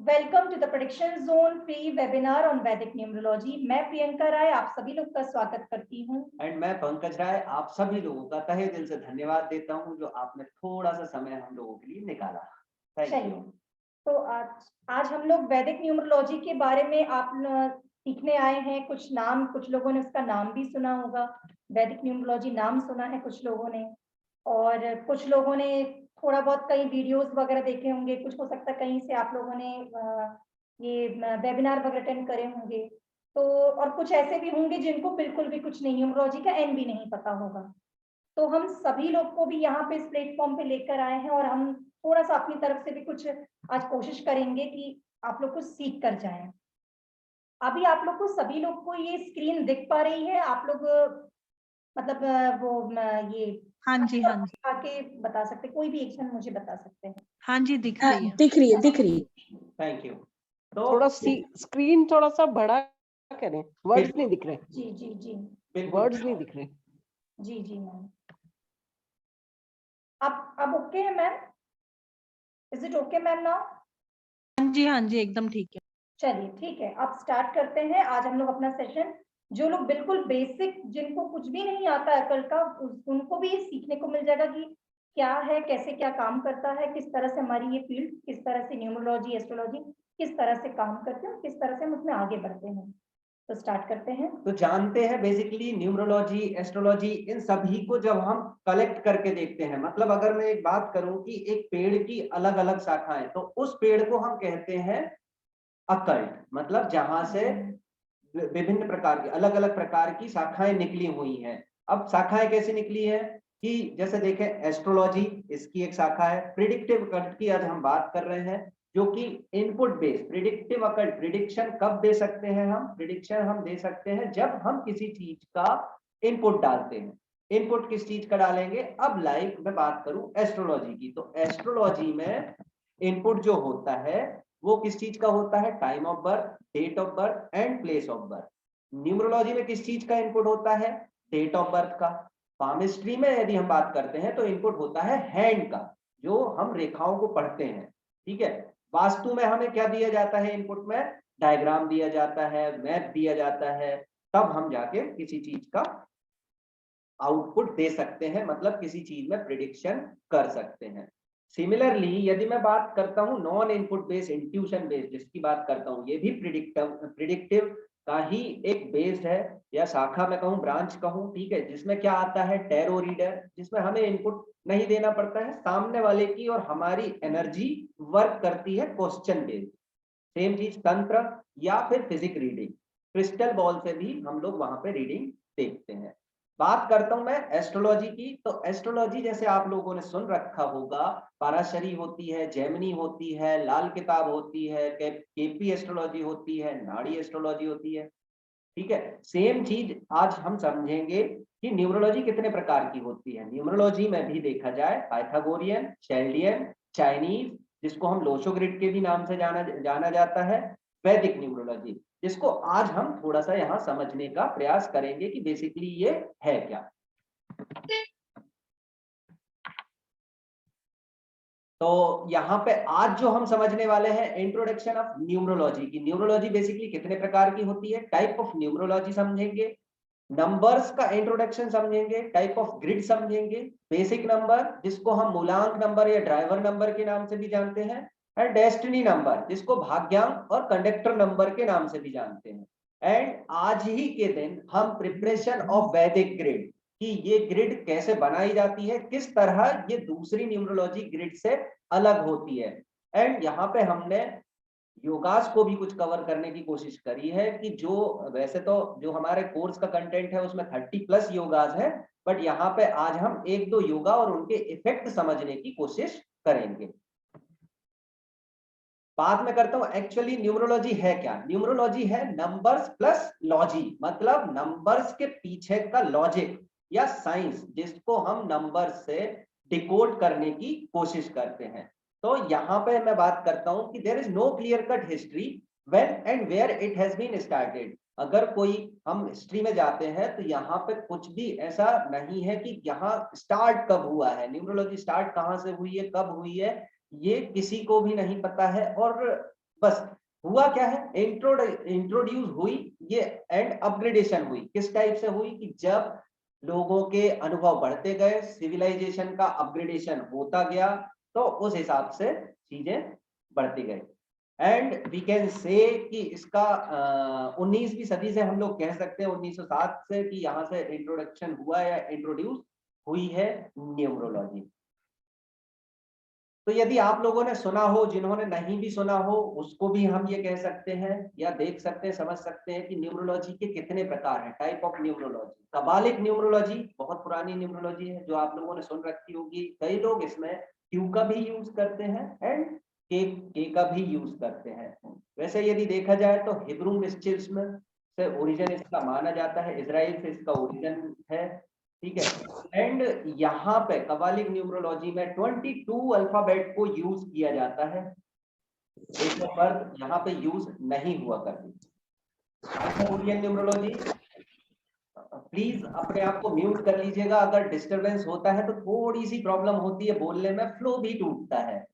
Welcome to the prediction zone free webinar on Vedic numerology. मैं प्रियंका राय आप सभी लोग का स्वागत करती हूँ। एंड मैं पंकज राय आप सभी लोगों का तहे दिल से धन्यवाद देता हूँ जो आपने थोड़ा सा समय हम लोगों के लिए निकाला। Thank you. तो आज हम लोग वैदिक न्यूमरोलॉजी के बारे में आप सीखने आए हैं। कुछ लोगों ने उसका नाम भी सुना होगा, वैदिक न्यूमरोलॉजी नाम सुना है कुछ लोगों ने, और कुछ लोगों ने थोड़ा बहुत कई वीडियोस वगैरह देखे होंगे। कुछ हो सकता है कहीं से आप लोगों ने ये वेबिनार वगैरह अटेंड करे होंगे। तो और कुछ ऐसे भी होंगे जिनको बिल्कुल भी कुछ नहीं, न्यूमरोलॉजी का एन भी नहीं पता होगा। तो हम सभी लोग को भी यहाँ पे इस प्लेटफॉर्म पे लेकर आए हैं और हम थोड़ा सा अपनी तरफ से भी कुछ आज कोशिश करेंगे कि आप लोग कुछ सीख कर जाएं। अभी आप लोग को सभी लोग को ये स्क्रीन दिख पा रही है? आप लोग मतलब ये हाँ जी आके बता सकते, कोई भी एक्शन मुझे बता सकते हैं? हाँ जी दिख रही है। दिख रही है। Thank you. तो थोड़ा स्क्रीन थोड़ा सा बड़ा करें, वर्ड्स नहीं दिख रहे। जी जी जी वर्ड्स नहीं दिख रहे। जी जी मैम, अब ओके है ma'am? Is it okay ma'am now? हाँ जी एकदम ठीक है। चलिए ठीक है, अब स्टार्ट करते हैं आज हम लोग अपना सेशन। जो लोग बिल्कुल बेसिक, जिनको कुछ भी नहीं आता है कल का, उनको भी सीखने को मिल जाएगा कि क्या है, कैसे क्या काम करता है, किस तरह से हमारी ये फील्ड, किस तरह से न्यूमरोलॉजी एस्ट्रोलॉजी किस तरह से काम करते हैं, किस तरह से हम उसमें आगे बढ़ते हैं। तो स्टार्ट करते हैं। तो जानते हैं बेसिकली न्यूमरोलॉजी एस्ट्रोलॉजी इन सभी को जब हम कलेक्ट करके देखते हैं, मतलब अगर मैं एक बात करूं कि एक पेड़ की अलग अलग शाखाएं, तो उस पेड़ को हम कहते हैं अकल्ट, मतलब जहां से विभिन्न प्रकार की अलग अलग प्रकार की शाखाएं निकली हुई हैं। अब शाखाएं कैसे निकली है कि जैसे देखें एस्ट्रोलॉजी, इसकी एक शाखा है। प्रिडिक्टिव अकल्ट की आज हम बात कर रहे हैं, जो कि input based predictive occult. Prediction कब दे सकते हैं हम? प्रिडिक्शन हम दे सकते हैं जब हम किसी चीज का इनपुट डालते हैं। इनपुट किस चीज का डालेंगे? अब लाइक मैं बात करूं एस्ट्रोलॉजी की, तो एस्ट्रोलॉजी में इनपुट जो होता है वो किस चीज का होता है? Time of birth, date of birth and place of birth. Numerology में किस चीज का इनपुट होता है? डेट ऑफ बर्थ का। पामिस्ट्री में यदि हम बात करते हैं तो इनपुट होता है हैंड का, जो हम रेखाओं को पढ़ते हैं। ठीक है। वास्तु में हमें क्या दिया जाता है? इनपुट में डायग्राम दिया जाता है, मैप दिया जाता है, तब हम जाके किसी चीज का आउटपुट दे सकते हैं, मतलब किसी चीज में प्रिडिक्शन कर सकते हैं। सिमिलरली यदि मैं बात करता हूं non input based, intuition based जिसकी बात करता हूं, ये भी प्रिडिक्टिव का ही एक बेस्ड है, या शाखा में कहूं, ब्रांच कहूं, ठीक है, जिसमें क्या आता है? टैरो रीडर, जिसमें हमें इनपुट नहीं देना पड़ता है, सामने वाले की और हमारी एनर्जी वर्क करती है क्वेश्चन बेस्ड। सेम चीज तंत्र या फिर फिजिक रीडिंग, क्रिस्टल बॉल से भी हम लोग वहां पे रीडिंग देखते हैं। बात करता हूं मैं एस्ट्रोलॉजी की, तो एस्ट्रोलॉजी जैसे आप लोगों ने सुन रखा होगा, पराशरी होती है, जेमिनी होती है, लाल किताब होती है, केपी एस्ट्रोलॉजी होती है, नाड़ी एस्ट्रोलॉजी होती है। ठीक है। सेम चीज आज हम समझेंगे कि न्यूमरोलॉजी कितने प्रकार की होती है। न्यूमरोलॉजी में भी देखा जाए पाइथागोरियन, चैल्डियन, चाइनीज, जिसको हम लोशोग्रिड के भी नाम से जाना जाता है, वैदिक न्यूमरोलॉजी, जिसको आज हम थोड़ा सा यहाँ समझने का प्रयास करेंगे कि बेसिकली ये है क्या। तो यहाँ पे आज जो हम समझने वाले हैं इंट्रोडक्शन ऑफ न्यूमरोलॉजी की। न्यूमरोलॉजी बेसिकली कितने प्रकार की होती है, टाइप ऑफ न्यूमरोलॉजी समझेंगे, नंबर्स का इंट्रोडक्शन समझेंगे, टाइप ऑफ ग्रिड समझेंगे, बेसिक नंबर जिसको हम मूलांक नंबर या ड्राइवर नंबर के नाम से भी जानते हैं, एंड डेस्टिनी नंबर जिसको भाग्यांक और कंडक्टर नंबर के नाम से भी जानते हैं। एंड आज ही के दिन हम प्रिपरेशन ऑफ वैदिक ग्रिड, कि ये ग्रिड कैसे बनाई जाती है, किस तरह ये दूसरी न्यूमरोलॉजी ग्रिड से अलग होती है। एंड यहाँ पे हमने योगास को भी कुछ कवर करने की कोशिश करी है, कि जो वैसे तो जो हमारे कोर्स का कंटेंट है उसमें 30+ योगास है, बट यहाँ पे आज हम 1-2 योगा और उनके इफेक्ट समझने की कोशिश करेंगे। बाद में करता हूं एक्चुअली न्यूमरोलॉजी है क्या। न्यूमरोलॉजी है नंबर्स प्लस लॉजी, मतलब नंबर्स के पीछे का लॉजिक या साइंस, जिसको हम नंबर से डिकोड करने की कोशिश करते हैं। तो यहाँ पे मैं बात करता हूं कि there is no clear cut history when and where it has been started. अगर कोई हम हिस्ट्री में जाते हैं तो यहाँ पे कुछ भी ऐसा नहीं है कि यहाँ स्टार्ट कब हुआ है, न्यूमरोलॉजी स्टार्ट कहाँ से हुई है, कब हुई है, ये किसी को भी नहीं पता है। और बस हुआ क्या है, इंट्रोड्यूस हुई ये एंड अपग्रेडेशन हुई। किस टाइप से हुई कि जब लोगों के अनुभव बढ़ते गए, सिविलाइजेशन का अपग्रेडेशन होता गया, तो उस हिसाब से चीजें बढ़ती गई। एंड वी कैन से कि इसका 19वीं सदी से हम लोग कह सकते हैं 1907 से कि यहाँ से इंट्रोडक्शन हुआ या इंट्रोड्यूस हुई है न्यूमरोलॉजी। तो यदि आप लोगों ने सुना हो, जिन्होंने नहीं भी सुना हो उसको भी हम ये कह सकते हैं या देख सकते हैं, समझ सकते हैं कि न्यूमरोलॉजी के कितने प्रकार हैं, टाइप ऑफ न्यूमरोलॉजी। कबालिक न्यूमरोलॉजी बहुत पुरानी न्यूमरोलॉजी है जो आप लोगों ने सुन रखी होगी। कई लोग इसमें क्यू का भी यूज करते हैं एंड के का भी यूज करते हैं। वैसे यदि देखा जाए तो हिब्रू मिस्टिक्स से ओरिजिन इसका माना जाता है, इजराइल से इसका ओरिजिन है, ठीक है। एंड यहाँ पे कबालिक न्यूमरोलॉजी में 22 अल्फाबेट को यूज किया जाता है। डेट ऑफ बर्थ यहाँ पे यूज नहीं हुआ करती। न्यूमरोलॉजी, प्लीज अपने आप को म्यूट कर लीजिएगा, अगर डिस्टरबेंस होता है तो थोड़ी सी प्रॉब्लम होती है बोलने में, फ्लो भी टूटता है।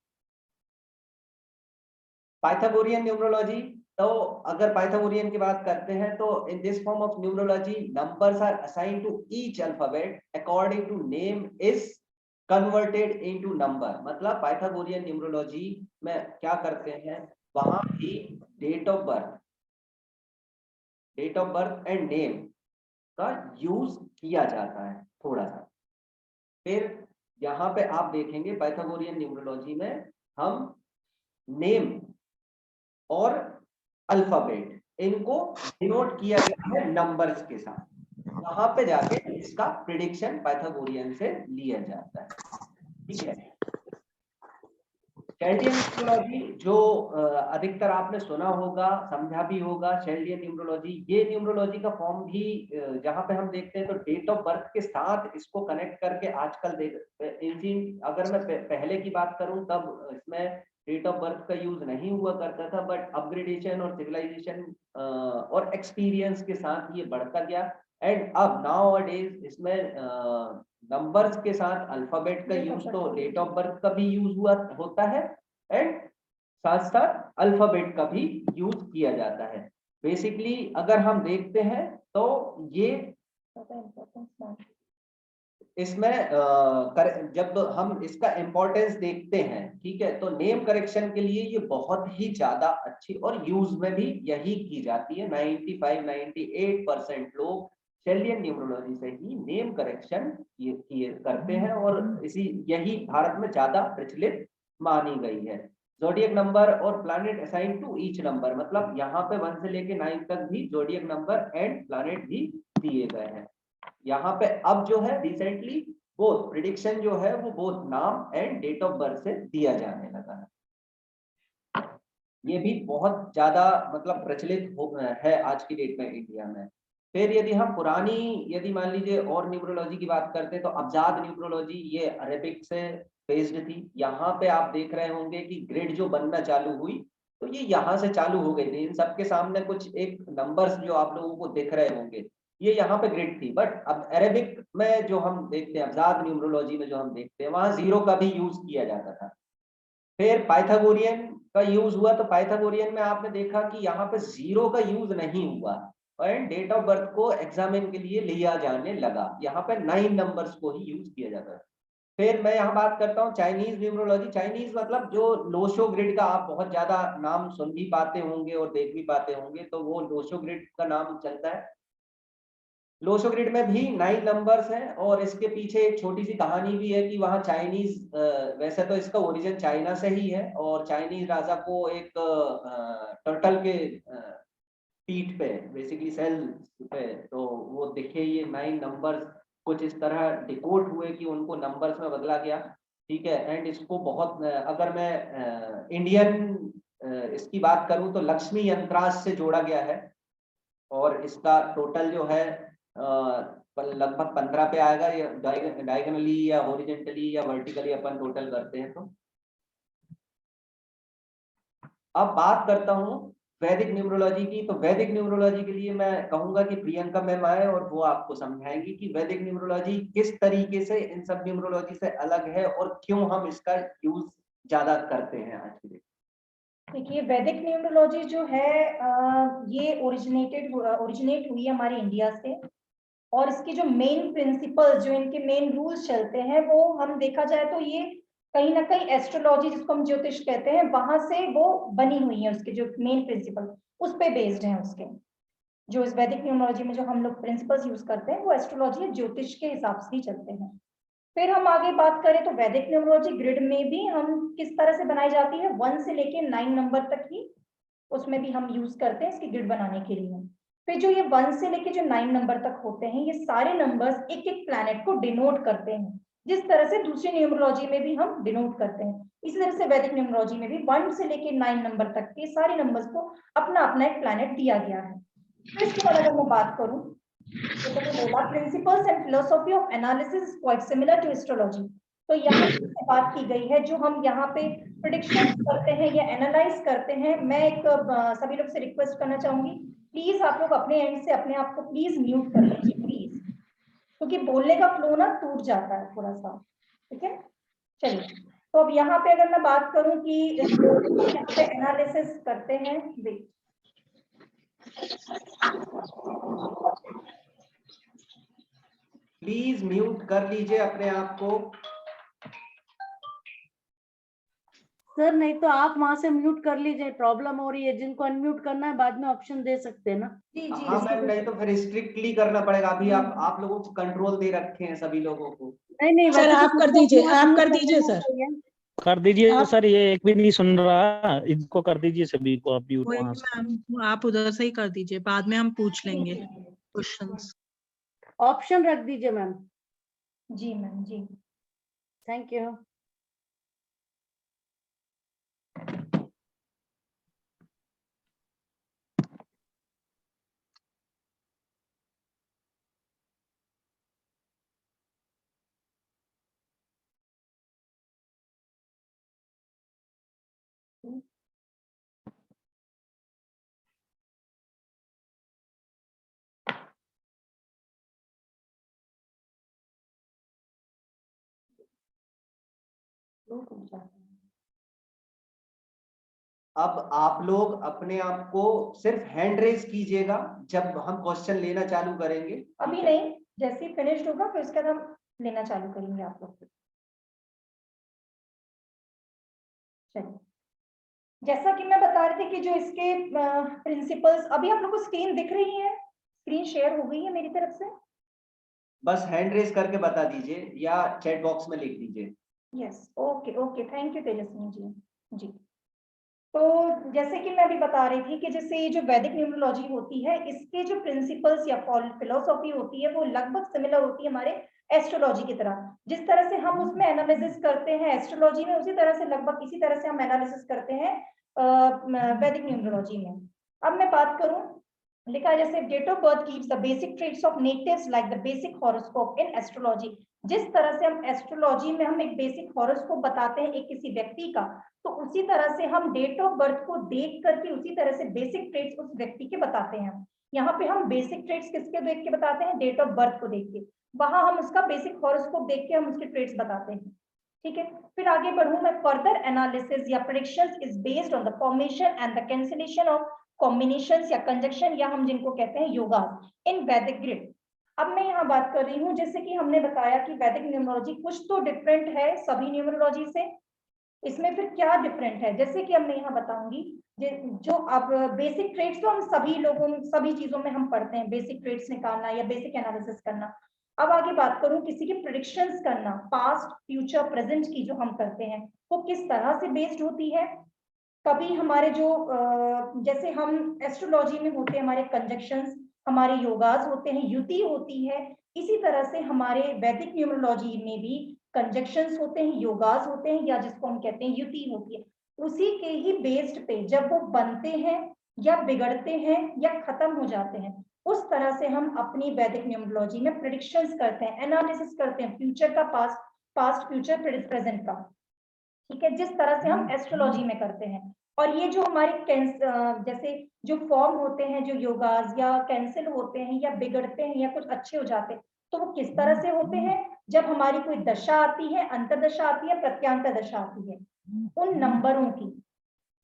पाइथागोरियन न्यूमरोलॉजी, तो अगर पाइथागोरियन की बात करते हैं तो in this form of numerology numbers are assigned to each alphabet according to name is converted into number. मतलब पाइथागोरियन न्यूमरोलॉजी में क्या करते हैं, वहां भी date of birth and name का यूज किया जाता है थोड़ा सा। फिर यहाँ पे आप देखेंगे पाइथागोरियन न्यूमरोलॉजी में हम नेम और अल्फाबेट इनको डिनोट किया गया है नंबर्स के साथ। वहां पे जाके इसका प्रिडिक्शन पाइथागोरियन से लिया जाता है, ठीक है। शेल्डियन न्यूमरोलॉजी जो अधिकतर आपने सुना होगा, समझा भी होगा। शेल्डियन न्यूमरोलॉजी, ये न्यूमरोलॉजी का फॉर्म भी जहां पे हम देखते हैं तो डेट ऑफ बर्थ के साथ इसको कनेक्ट करके आजकल अगर मैं पहले की बात करूं तब इसमें डेट ऑफ बर्थ का यूज नहीं हुआ करता था, बट अपग्रेडेशन और सिविलाइजेशन और एक्सपीरियंस के साथ ये बढ़ता गया। एंड अब नाउ अ डेज इसमें नंबर्स के साथ अल्फाबेट का यूज तो डेट ऑफ बर्थ का भी यूज होता है एंड साथ साथ अल्फाबेट का भी यूज किया जाता है। बेसिकली अगर हम देखते हैं तो ये इसमें जब हम इसका इंपॉर्टेंस देखते हैं, ठीक है, तो नेम करेक्शन के लिए ये बहुत ही ज्यादा अच्छी और यूज में भी यही की जाती है। 95-98% लोग शेल्डियन न्यूमरोलॉजी से ही नेम करेक्शन ये करते हैं और यही भारत में ज्यादा प्रचलित मानी गई है। जोडियक नंबर और planet assign to each number, मतलब यहाँ पे 1 से लेके 9 तक भी जोडियक नंबर एंड प्लैनेट भी दिए गए हैं। यहाँ पे अब जो है रिसेंटली बोथ प्रिडिक्शन जो है वो बोथ नाम एंड डेट ऑफ बर्थ से दिया जाने लगा है। ये भी बहुत ज्यादा मतलब प्रचलित है आज की डेट में इंडिया में। फिर यदि हम पुरानी यदि मान लीजिए और न्यूमरोलॉजी की बात करते हैं तो अब्जाद न्यूमरोलॉजी ये अरेबिक से बेस्ड थी। यहाँ पे आप देख रहे होंगे कि ग्रिड जो बनना चालू हुई तो ये यहाँ से चालू हो गई थी। इन सबके सामने कुछ एक नंबर्स जो आप लोगों को दिख रहे होंगे, ये यहाँ पे ग्रिड थी। बट अब अरेबिक में जो हम देखते हैं, अब्जाद न्यूमरोलॉजी में जो हम देखते हैं, वहां जीरो का भी यूज किया जाता था। फिर पाइथागोरियन का यूज हुआ तो पाइथागोरियन में आपने देखा कि यहाँ पे जीरो का यूज नहीं हुआ एंड डेट ऑफ बर्थ को एग्जामिन के लिए लिया जाने लगा। यहाँ पे 9 नंबर्स को ही यूज किया जाता है। फिर मैं यहाँ बात करता हूँ चाइनीज न्यूमरोलॉजी। चाइनीज मतलब जो लोशो ग्रिड का आप बहुत ज्यादा नाम सुन भी पाते होंगे और देख भी पाते होंगे, तो वो लोशो ग्रिड का नाम चलता है। लोशो ग्रिड में भी 9 नंबर्स हैं और इसके पीछे एक छोटी सी कहानी भी है कि वहाँ चाइनीज वैसे तो इसका ओरिजिन चाइना से ही है और चाइनीज राजा को एक टर्टल के पीठ पे बेसिकली सेल पे तो वो दिखे ये 9 नंबर्स कुछ इस तरह डिकोड हुए कि उनको नंबर्स में बदला गया, ठीक है। एंड इसको बहुत अगर मैं इंडियन इसकी बात करूं तो लक्ष्मी यंत्रास से जोड़ा गया है और इसका टोटल जो है लगभग 15 पे आएगा। या डायगोनली या हॉरिजॉन्टली या वर्टिकली अपन टोटल करते हैं। तो अब बात करता हूँ वैदिक न्यूमरोलॉजी की। तो वैदिक न्यूमरोलॉजी के लिए मैं कहूंगा कि प्रियंका मैम आए और वो आपको समझाएंगी कि वैदिक न्यूमरोलॉजी किस तरीके से इन सब न्यूमरोलॉजी से अलग है और क्यों हम इसका यूज ज्यादा करते हैं आज की डेट। देखिए वैदिक न्यूमरोलॉजी जो है ये ओरिजिनेट हुई है हमारे इंडिया से, और इसकी जो मेन प्रिंसिपल्स, जो इनके मेन रूल्स चलते हैं, वो हम देखा जाए तो ये कहीं ना कहीं एस्ट्रोलॉजी, जिसको हम ज्योतिष कहते हैं, वहां से वो बनी हुई है। उसके जो मेन प्रिंसिपल उस पे बेस्ड हैं। उसके जो इस वैदिक न्यूमरोलॉजी में जो हम लोग प्रिंसिपल्स यूज करते हैं वो एस्ट्रोलॉजी या ज्योतिष के हिसाब से ही चलते हैं। फिर हम आगे बात करें तो वैदिक न्यूमरोलॉजी ग्रिड में भी हम किस तरह से बनाई जाती है, 1 से लेके 9 नंबर तक ही उसमें भी हम यूज करते हैं इसकी ग्रिड बनाने के लिए। फिर जो ये 1 से लेके जो 9 नंबर तक होते हैं, ये सारे नंबर्स एक एक प्लैनेट को डिनोट करते हैं, जिस तरह से दूसरी न्यूमरोलॉजी में भी हम डिनोट करते हैं। इसी तरह से वैदिक न्यूमरोलॉजी में भी 1 से लेके 9 नंबर तक के सारे नंबर्स को अपना अपना एक प्लैनेट दिया गया है। तो इसके बाद अगर मैं बात करूं तो मैंने बोला principles and philosophy of analysis is quite similar to astrology. तो यहाँ से बात की गई है, जो हम यहाँ पे प्रेडिक्शन करते हैं या एनालाइज करते हैं। मैं एक सभी लोग से रिक्वेस्ट करना चाहूंगी, प्लीज आप लोग अपने एंड से अपने आप को प्लीज म्यूट कर लीजिए प्लीज, क्योंकि बोलने का फ्लो ना टूट जाता है थोड़ा सा। ठीक है, चलिए। तो अब यहाँ पे अगर मैं बात करूं कि यहाँ पे एनालिसिस करते हैं, देख प्लीज म्यूट कर लीजिए अपने आप को। सर नहीं तो आप वहां से म्यूट कर लीजिए, प्रॉब्लम हो रही है। जिनको अनम्यूट करना है बाद में ऑप्शन दे सकते हैं ना। जी जी हाँ मैम, नहीं तो फिर स्ट्रिक्टली करना पड़ेगा। अभी आप लोगों को कंट्रोल दे रखे हैं सभी लोगों को। नहीं सर आप कर दीजिए, आप कर दीजिए सर, कर दीजिए सर। ये एक भी नहीं सुन रहा, इनको कर दीजिए सभी को आप म्यूट कोई वहां भी से। मैम आप उधर से ही कर दीजिए, बाद में हम पूछ लेंगे क्वेश्चंस। ऑप्शन रख दीजिए मैम। जी मैम, जी थैंक यू। अब आप लोग अपने आप को सिर्फ हैंड रेज कीजिएगा जब हम क्वेश्चन लेना चालू करेंगे। अभी नहीं, जैसे ही फिनिश्ड होगा फिर उसके बाद हम लेना चालू करेंगे आप लोग। चलिए, जैसा कि मैं बता रही थी कि जो इसके प्रिंसिपल्स, अभी आप लोग को स्क्रीन दिख रही है, स्क्रीन शेयर हो गई है मेरी तरफ से। बस हैंड रेज करके बता दीजिए या चैट बॉक्स में लिख दीजिए। Yes, okay okay, thank you Tejashwi ji. जी, तो जैसे कि मैं अभी बता रही थी कि जैसे ये जो वैदिक न्यूमरोलॉजी होती है, इसके जो प्रिंसिपल्स या फिलोसॉफी होती है वो लगभग सिमिलर होती है हमारे एस्ट्रोलॉजी की तरह। जिस तरह से हम उसमें एनालिसिस करते हैं एस्ट्रोलॉजी में, उसी तरह से लगभग इसी तरह से हम एनालिसिस करते हैं वैदिक न्यूमरोलॉजी में। अब मैं बात करूं, लिखा है जैसे date of birth gives the basic traits of natives like the basic horoscope in astrology. जिस तरह से हम एस्ट्रोलॉजी में हम एक बेसिक हॉरोस्कोप बताते हैं एक किसी व्यक्ति का, तो उसी तरह से हम डेट ऑफ बर्थ को देख करके उसी तरह से बेसिक ट्रेट्स उस व्यक्ति के बताते हैं। यहाँ पे हम बेसिक ट्रेट्स किसके देख के बताते हैं, डेट ऑफ बर्थ को देख के। वहां हम उसका बेसिक हॉरोस्कोप देख के हम उसके ट्रेट्स बताते हैं। ठीक है, फिर आगे बढ़ूं मैं, फर्दर एनालिसिस या predictions is based on the formation and the cancellation of combinations या कंजक्शन, या हम जिनको कहते हैं योगा इन वैदिक ग्रिड। अब मैं यहाँ बात कर रही हूँ, जैसे कि हमने बताया कि वैदिक न्यूमरोलॉजी कुछ तो डिफरेंट है सभी न्यूमरोलॉजी से। इसमें फिर क्या डिफरेंट है, जैसे कि मैं यहाँ बताऊंगी। जो अब बेसिक ट्रेड्स तो हम सभी लोगों सभी चीजों में हम पढ़ते हैं, बेसिक ट्रेड्स निकालना या बेसिक एनालिसिस करना। अब आगे बात करूं, किसी की प्रेडिक्शंस करना, पास्ट फ्यूचर प्रेजेंट की जो हम करते हैं वो किस तरह से बेस्ड होती है। कभी हमारे जो जैसे हम एस्ट्रोलॉजी में होते हैं हमारे कंजक्शंस, हमारे योगास होते हैं, युति होती है। इसी तरह से हमारे वैदिक न्यूमरोलॉजी में भी कंजक्शंस होते हैं, योगास होते हैं, या जिसको हम कहते हैं युति होती है। उसी के ही बेस्ड पे जब वो बनते हैं या बिगड़ते हैं या खत्म हो जाते हैं, उस तरह से हम अपनी वैदिक न्यूमरोलॉजी में प्रेडिक्शंस करते हैं, एनालिसिस करते हैं फ्यूचर का, पास्ट फ्यूचर प्रेजेंट का। ठीक है, जिस तरह से हम एस्ट्रोलॉजी में करते हैं। और ये जो हमारे जैसे जो फॉर्म होते हैं, जो योगास या कैंसिल होते हैं या बिगड़ते हैं या कुछ अच्छे हो जाते हैं, तो वो किस तरह से होते हैं, जब हमारी कोई दशा आती है, अंतर्दशा आती है, प्रत्यांतर दशा आती है, उन नंबरों की।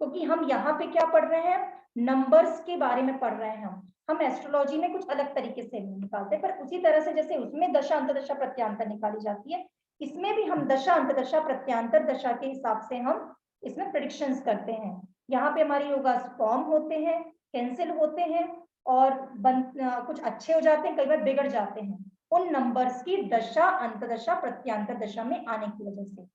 क्योंकि हम यहाँ पे क्या पढ़ रहे हैं, नंबर्स के बारे में पढ़ रहे हैं। हम एस्ट्रोलॉजी में कुछ अलग तरीके से निकालते हैं, पर उसी तरह से जैसे उसमें दशा अंतर्दशा प्रत्यांतर निकाली जाती है, इसमें भी हम दशा अंतर्दशा प्रत्यांतर दशा के हिसाब से हम इसमें प्रेडिक्शंस करते हैं। यहाँ पे हमारे योगास फॉर्म होते हैं, कैंसिल होते हैं और कुछ अच्छे हो जाते हैं, कई बार बिगड़ जाते हैं उन नंबर्स की दशा अंतदशा प्रत्यांतर दशा में आने की वजह से।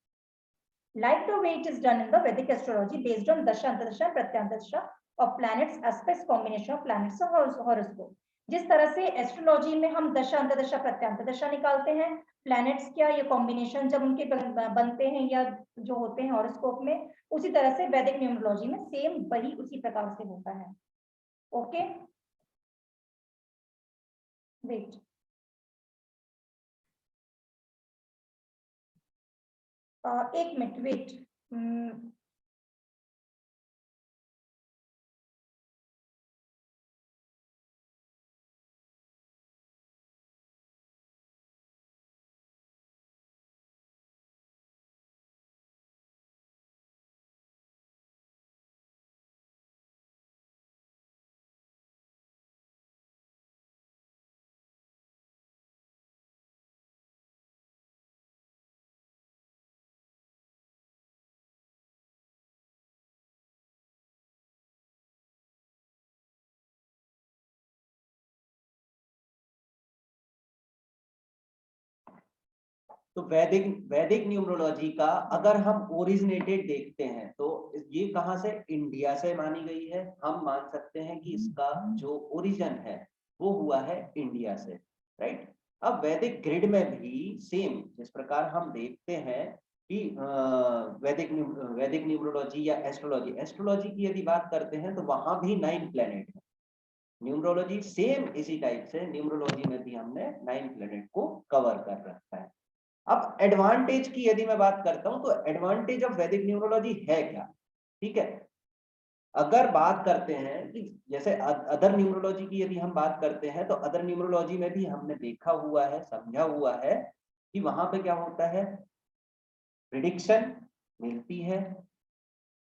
Like the way it is done in the Vedic astrology based on dasha antardasha pratyantardasha of planets, aspects, combination of planets और horoscope। जिस तरह से एस्ट्रोलॉजी में हम दशा अंतदशा प्रत्यांतदशा निकालते हैं, प्लैनेट्स क्या ये कॉम्बिनेशन जब उनके बनते हैं या जो होते हैं हॉरोस्कोप में, उसी तरह से वैदिक न्यूमरोलॉजी में सेम वही उसी प्रकार से होता है। ओके, वेट, एक मिनट वेट। तो वैदिक न्यूमरोलॉजी का अगर हम ओरिजिनेटेड देखते हैं तो ये कहाँ से, इंडिया से मानी गई है। हम मान सकते हैं कि इसका जो ओरिजिन है वो हुआ है इंडिया से, राइट। अब वैदिक ग्रिड में भी सेम जिस प्रकार हम देखते हैं कि वैदिक न्यूमरोलॉजी या एस्ट्रोलॉजी की यदि बात करते हैं तो वहां भी 9 प्लेनेट है। न्यूमरोलॉजी सेम इसी टाइप से न्यूमरोलॉजी में भी हमने 9 प्लेनेट को कवर कर रखा है। अब एडवांटेज की यदि मैं बात करता हूं तो एडवांटेज ऑफ वैदिक न्यूमरोलॉजी है क्या, ठीक है। अगर बात करते हैं कि जैसे अदर न्यूमरोलॉजी की यदि हम बात करते हैं तो अदर न्यूमरोलॉजी में भी हमने देखा हुआ है, समझा हुआ है कि वहां पे क्या होता है, प्रिडिक्शन मिलती है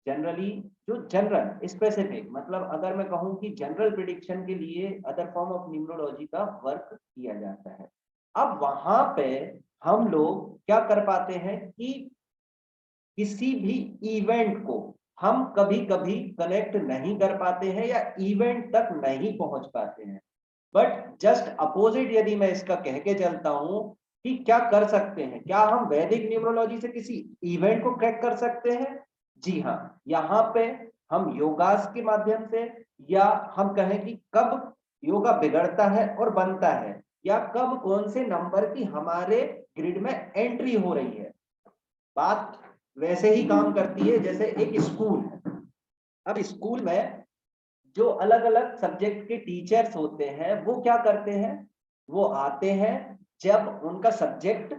जनरली, जो जनरल स्पेसिफिक, मतलब अगर मैं कहूं कि जनरल प्रिडिक्शन के लिए अदर फॉर्म ऑफ न्यूमरोलॉजी का वर्क किया जाता है। अब वहां पे हम लोग क्या कर पाते हैं कि किसी भी इवेंट को हम कभी कभी कनेक्ट नहीं कर पाते हैं या इवेंट तक नहीं पहुंच पाते हैं, बट जस्ट अपोजिट यदि मैं इसका कह के चलता हूं कि क्या कर सकते हैं, क्या हम वैदिक न्यूमरोलॉजी से किसी इवेंट को ट्रैक कर सकते हैं? जी हाँ, यहाँ पे हम योगास के माध्यम से, या हम कहें कि कब योगा बिगड़ता है और बनता है, या कब कौन से नंबर की हमारे ग्रिड में एंट्री हो रही है। बात वैसे ही काम करती है जैसे एक स्कूल है। अब स्कूल में जो अलग अलग सब्जेक्ट के टीचर्स होते हैं वो क्या करते हैं, वो आते हैं जब उनका सब्जेक्ट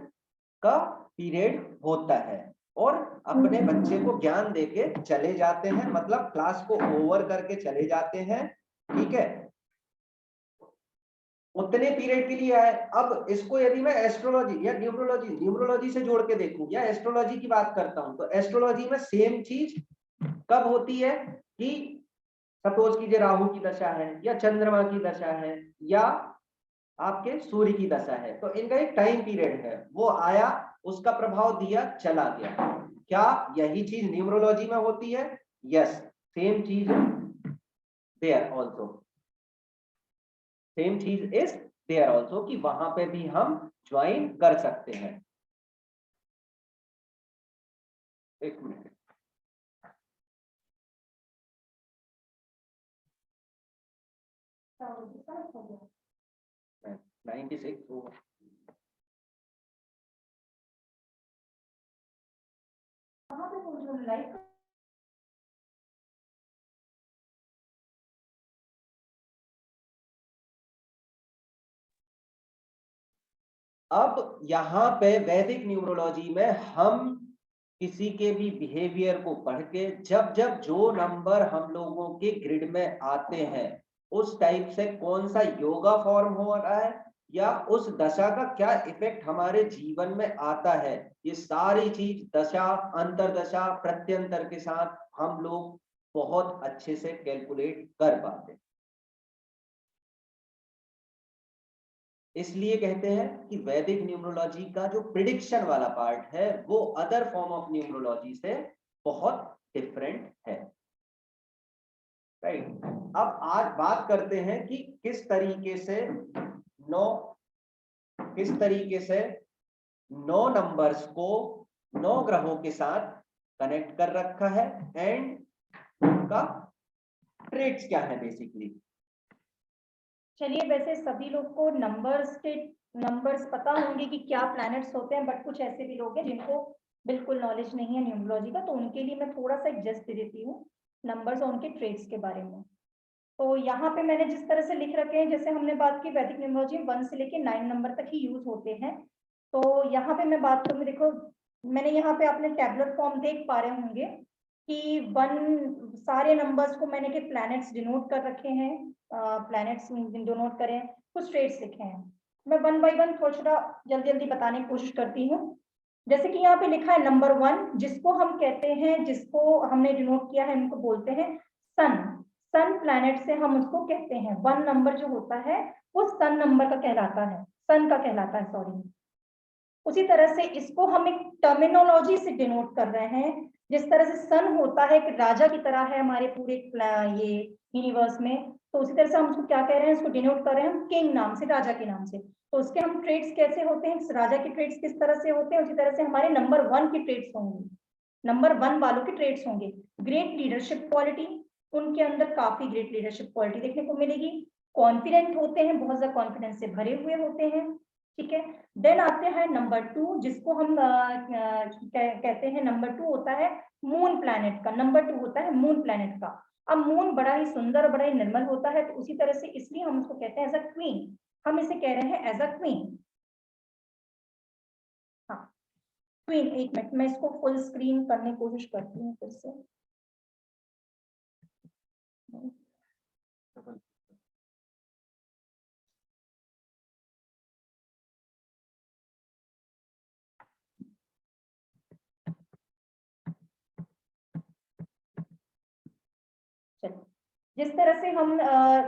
का पीरियड होता है और अपने बच्चे को ज्ञान देके चले जाते हैं, मतलब क्लास को ओवर करके चले जाते हैं, ठीक है, उतने पीरियड के लिए आए। अब इसको यदि मैं एस्ट्रोलॉजी या न्यूमरोलॉजी से जोड़ के देखूं या एस्ट्रोलॉजी की बात करता हूं तो एस्ट्रोलॉजी में सेम चीज कब होती है कि सपोज कीजिए राहु की दशा है या चंद्रमा की दशा है या आपके सूर्य की दशा है, तो इनका एक टाइम पीरियड है, वो आया, उसका प्रभाव दिया, चला गया। क्या यही चीज न्यूमरोलॉजी में होती है? यस, सेम चीज देयर ऑल्सो, सेम चीज इज देयर ऑल्सो, कि वहां पे भी हम ज्वाइन कर सकते हैं। एक मिनट, तो 96 होगा। कहाँ पे पहुंच रहे हो लाइव? अब यहाँ पे वैदिक न्यूमरोलॉजी में हम किसी के भी बिहेवियर को पढ़ के जब जब जो नंबर हम लोगों के ग्रिड में आते हैं उस टाइप से कौन सा योगा फॉर्म हो रहा है या उस दशा का क्या इफेक्ट हमारे जीवन में आता है, ये सारी चीज दशा अंतरदशा प्रत्यंतर के साथ हम लोग बहुत अच्छे से कैलकुलेट कर पाते। इसलिए कहते हैं कि वैदिक न्यूमरोलॉजी का जो प्रिडिक्शन वाला पार्ट है वो अदर फॉर्म ऑफ न्यूमरोलॉजी से बहुत डिफरेंट है। राइट, अब आज बात करते हैं कि किस तरीके से 9 नंबर्स को 9 ग्रहों के साथ कनेक्ट कर रखा है एंड उनका ट्रेड्स क्या है बेसिकली। चलिए, वैसे सभी लोग को नंबर्स पता होंगे कि क्या प्लैनेट्स होते हैं, बट कुछ ऐसे भी लोग हैं जिनको बिल्कुल नॉलेज नहीं है न्यूमरोलॉजी का, तो उनके लिए मैं थोड़ा सा एडजस्ट दे देती हूँ नंबर्स और उनके ट्रेड्स के बारे में। तो यहाँ पे मैंने जिस तरह से लिख रखे हैं, जैसे हमने बात की वैदिक न्यूमरोलॉजी 1 से लेके 9 नंबर तक ही यूज होते हैं। तो यहाँ पे मैं बात करूँ, देखो मैंने यहाँ पे अपने टैबुलर फॉर्म देख पा रहे होंगे कि 1 सारे नंबर्स को मैंने के प्लैनेट्स डिनोट कर रखे हैं, प्लैनेट्स डिनोट करें, कुछ ट्रेड्स लिखे हैं। मैं 1 बाय 1 थोड़ा जल्दी बताने की कोशिश करती हूँ। जैसे कि यहाँ पे लिखा है नंबर 1, जिसको हम कहते हैं, जिसको हमने डिनोट किया है, उनको बोलते हैं सन प्लैनेट से हम उसको कहते हैं। 1 नंबर जो होता है वो सन नंबर का कहलाता है, सन का कहलाता है, सॉरी। उसी तरह से इसको हम एक टर्मिनोलॉजी से डिनोट कर रहे हैं। जिस तरह से सन होता है एक राजा की तरह है हमारे पूरे ये यूनिवर्स में, तो उसी तरह से हम उसको क्या कह रहे हैं, इसको डिनोट कर रहे हैं हम किंग नाम से, राजा के नाम से। तो उसके हम ट्रेड्स कैसे होते हैं, राजा के ट्रेड्स किस तरह से होते हैं, उसी तरह से हमारे नंबर 1 के ट्रेड्स होंगे, नंबर 1 वालों के ट्रेड्स होंगे। ग्रेट लीडरशिप क्वालिटी, उनके अंदर काफी ग्रेट लीडरशिप क्वालिटी देखने को मिलेगी। कॉन्फिडेंट होते हैं, बहुत ज्यादा कॉन्फिडेंस से भरे हुए होते हैं, ठीक है। देन आते हैं नंबर 2, जिसको हम कहते हैं, नंबर 2 होता है मून प्लैनेट का, नंबर 2 होता है मून प्लैनेट का। अब मून बड़ा ही सुंदर, बड़ा ही निर्मल होता है, तो उसी तरह से इसलिए हम उसको कहते हैं एज अ क्वीन, हम इसे कह रहे हैं एज अ क्वीन। हाँ, क्वीन। एक मिनट, मैं इसको फुल स्क्रीन करने की कोशिश करती हूँ फिर से। जिस तरह से हम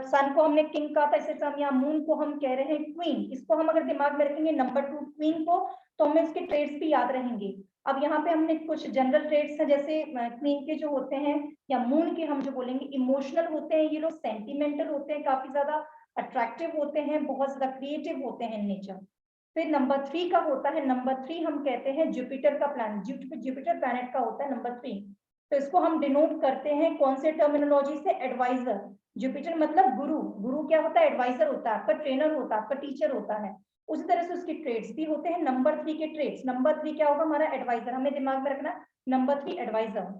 सन को हमने किंग कहा था, इसे हम यहाँ मून को हम कह रहे हैं क्वीन। इसको हम अगर दिमाग में रखेंगे नंबर 2 क्वीन को, तो हमें इसके ट्रेड्स भी याद रहेंगे। अब यहाँ पे हमने कुछ जनरल ट्रेड्स हैं, जैसे क्वीन के जो होते हैं या मून के हम जो बोलेंगे, इमोशनल होते हैं ये लोग, सेंटिमेंटल होते हैं, काफी ज्यादा अट्रैक्टिव होते हैं, बहुत ज्यादा क्रिएटिव होते हैं इन नेचर। फिर नंबर 3 का होता है, नंबर 3 हम कहते हैं जुपिटर का प्लैनेट, जुपिटर प्लैनेट का होता है नंबर 3। तो इसको हम डिनोट करते हैं कौन से टर्मिनोलॉजी से, एडवाइजर। जुपिटर मतलब गुरु, गुरु क्या होता है, एडवाइजर होता है, आपका ट्रेनर होता है, आपका टीचर होता है। उसी तरह से उसके ट्रेड्स भी होते हैं नंबर 3 के ट्रेड्स। नंबर 3 क्या होगा हमारा, एडवाइजर, हमें दिमाग में रखना नंबर 3 एडवाइजर।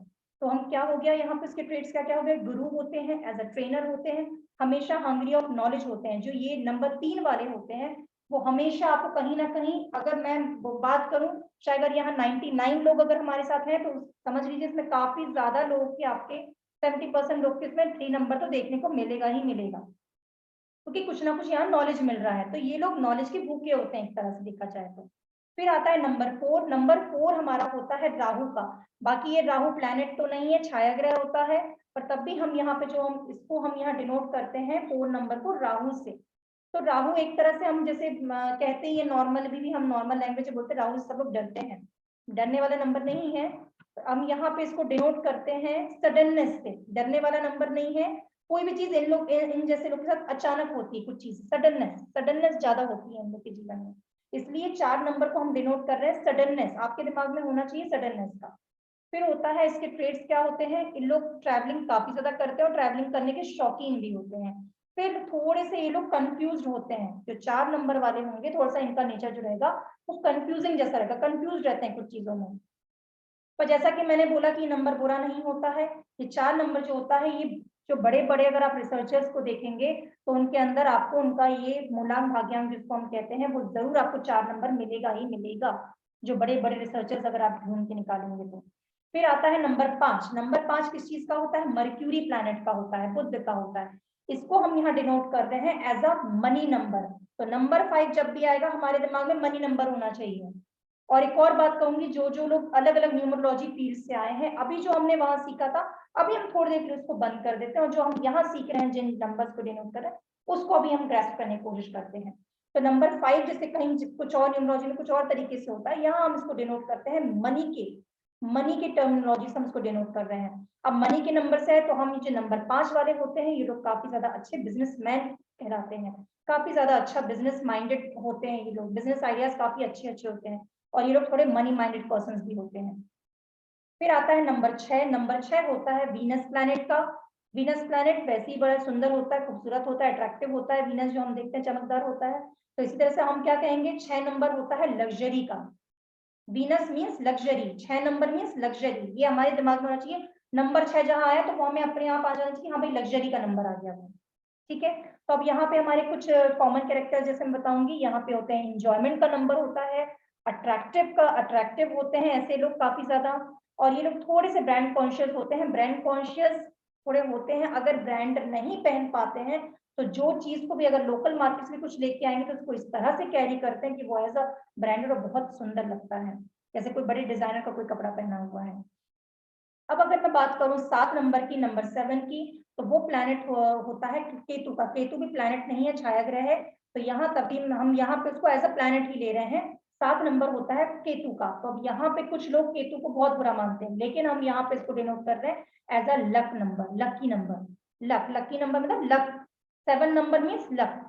तो हम क्या हो गया यहाँ पे, उसके ट्रेड्स क्या क्या हो गए, गुरु होते हैं, एज अ ट्रेनर होते हैं, हमेशा हंग्री ऑफ नॉलेज होते हैं। जो ये नंबर 3 वाले होते हैं वो हमेशा आपको कहीं ना कहीं, अगर मैं बात करूं, शायद अगर यहाँ 99 लोग अगर हमारे साथ हैं, तो समझ लीजिए इसमें काफी ज्यादा लोग के, आपके 70% लोग के इसमें 3 नंबर तो देखने को मिलेगा ही मिलेगा, क्योंकि कुछ ना कुछ यहाँ नॉलेज मिल रहा है। तो ये लोग नॉलेज के भूखे होते हैं एक तरह से देखा जाए तो। फिर आता है नंबर 4। नंबर 4 हमारा होता है राहु का। बाकी ये राहु प्लैनेट तो नहीं है, छाया ग्रह होता है, पर तब भी हम यहाँ पे जो हम इसको हम यहाँ डिनोट करते हैं 4 नंबर को राहु से। तो राहु एक तरह से हम जैसे कहते हैं, ये नॉर्मल भी हम नॉर्मल लैंग्वेज में बोलते हैं, राहु से सब लोग डरते हैं, डरने वाला नंबर नहीं है। हम यहाँ पे इसको डिनोट करते हैं सडननेस से, डरने वाला नंबर नहीं है। कोई भी चीज इन जैसे लोग के साथ अचानक होती है, कुछ चीज सडननेस ज्यादा होती है हम लोग के जीवन में, इसलिए 4 नंबर को हम डिनोट कर रहे हैं सडननेस। आपके दिमाग में होना चाहिए सडननेस का। फिर होता है इसके ट्रेड्स क्या होते हैं, इन लोग ट्रैवलिंग काफी ज्यादा करते हैं और ट्रैवलिंग करने के शौकीन भी होते हैं। फिर थोड़े से ये लोग कंफ्यूज होते हैं, जो 4 नंबर वाले होंगे थोड़ा सा इनका नेचर जो रहेगा वो कंफ्यूजिंग जैसा रहेगा, कंफ्यूज रहते हैं कुछ चीजों में। पर जैसा कि मैंने बोला कि नंबर बुरा नहीं होता है, ये 4 नंबर जो होता है, ये जो बड़े बड़े अगर आप रिसर्चर्स को देखेंगे तो उनके अंदर आपको उनका ये मूलांक भाग्यांक जिसको हम कहते हैं, वो जरूर आपको 4 नंबर मिलेगा ही मिलेगा, जो बड़े बड़े रिसर्चर्स अगर आप ढूंढ के निकालेंगे तो। फिर आता है नंबर 5। नंबर 5 किस चीज का होता है, मर्क्यूरी प्लैनेट का होता है, बुध का होता है। इसको हम यहाँ डिनोट कर रहे हैं एज अ मनी नंबर। तो नंबर 5 जब भी आएगा हमारे दिमाग में मनी नंबर होना चाहिए। और एक और बात कहूंगी, जो जो लोग अलग अलग न्यूमरोलॉजी फील्ड से आए हैं, अभी जो हमने वहां सीखा था, अभी हम थोड़ी देर के लिए उसको बंद कर देते हैं, और जो हम यहाँ सीख रहे हैं, जिन नंबर्स को डिनोट कर रहे हैं, उसको अभी हम ग्रैस्प करने की कोशिश करते हैं। तो नंबर 5 जैसे कहीं कुछ और न्यूमरोलॉजी में कुछ और तरीके से होता है, यहाँ हम इसको डिनोट करते हैं मनी के टर्मिनोलॉजी से हम इसको डिनोट कर रहे हैं। अब मनी के नंबर से है तो हम जो नंबर 5 वाले होते हैं, ये लोग काफी ज्यादा अच्छे बिजनेसमैन कहलाते हैं, काफी ज्यादा अच्छा बिजनेस माइंडेड होते हैं ये लोग, बिजनेस आइडियाज काफी अच्छे अच्छे होते हैं, और ये लोग थोड़े मनी माइंडेड पर्सन भी होते हैं। फिर आता है नंबर 6। नंबर 6 होता है वीनस प्लैनेट का। वीनस प्लैनेट वैसे ही बड़ा सुंदर होता है, खूबसूरत होता है, अट्रैक्टिव होता है। वीनस जो हम देखते हैं चमकदार होता है, तो इसी तरह से हम क्या कहेंगे, 6 नंबर होता है लग्जरी का। Venus means luxury, 6 number means luxury, ये हमारे दिमाग में होना चाहिए। नंबर 6 जहां आया तो वो हमें अपने आप आ जाना चाहिए, हाँ भाई लग्जरी का नंबर आ गया वो, ठीक है। तो अब यहाँ पे हमारे कुछ कॉमन कैरेक्टर जैसे मैं बताऊंगी, यहाँ पे होते हैं इंजॉयमेंट का नंबर होता है, अट्रैक्टिव होते हैं ऐसे लोग काफी ज्यादा, और ये लोग थोड़े से ब्रांड कॉन्शियस होते हैं, ब्रांड कॉन्शियस थोड़े होते हैं। अगर ब्रांड नहीं पहन पाते हैं तो जो चीज को भी अगर लोकल मार्केट में कुछ लेके आएंगे तो उसको इस तरह से कैरी करते हैं कि वो एज अ ब्रांडेड और बहुत सुंदर लगता है, जैसे कोई बड़े डिजाइनर का कोई कपड़ा पहना हुआ है। अब अगर मैं बात करूं 7 नंबर की, नंबर 7 की, तो वो प्लैनेट होता है केतु का। केतु भी प्लैनेट नहीं है, छाया ग्रह है, तो यहाँ तभी हम यहाँ पे उसको एज अ प्लैनेट ही ले रहे हैं। 7 नंबर होता है केतु का। तो अब यहाँ पे कुछ लोग केतु को बहुत बुरा मानते हैं, लेकिन हम यहाँ पे इसको डिनोट कर रहे हैं as a luck number, lucky number. Lucky number मतलब लक, 7 नंबर मीन्स लक।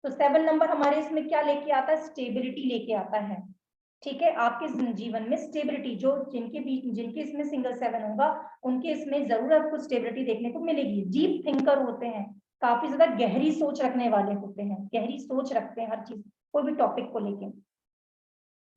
तो 7 नंबर हमारे इसमें क्या लेके आता है, स्टेबिलिटी लेके आता है, ठीक है। आपके जीवन में स्टेबिलिटी, जो जिनके इसमें सिंगल 7 होगा, उनके इसमें जरूर आपको स्टेबिलिटी देखने को मिलेगी। डीप थिंकर होते हैं, काफी ज्यादा गहरी सोच रखने वाले होते हैं, गहरी सोच रखते हैं हर चीज, कोई भी टॉपिक को लेके।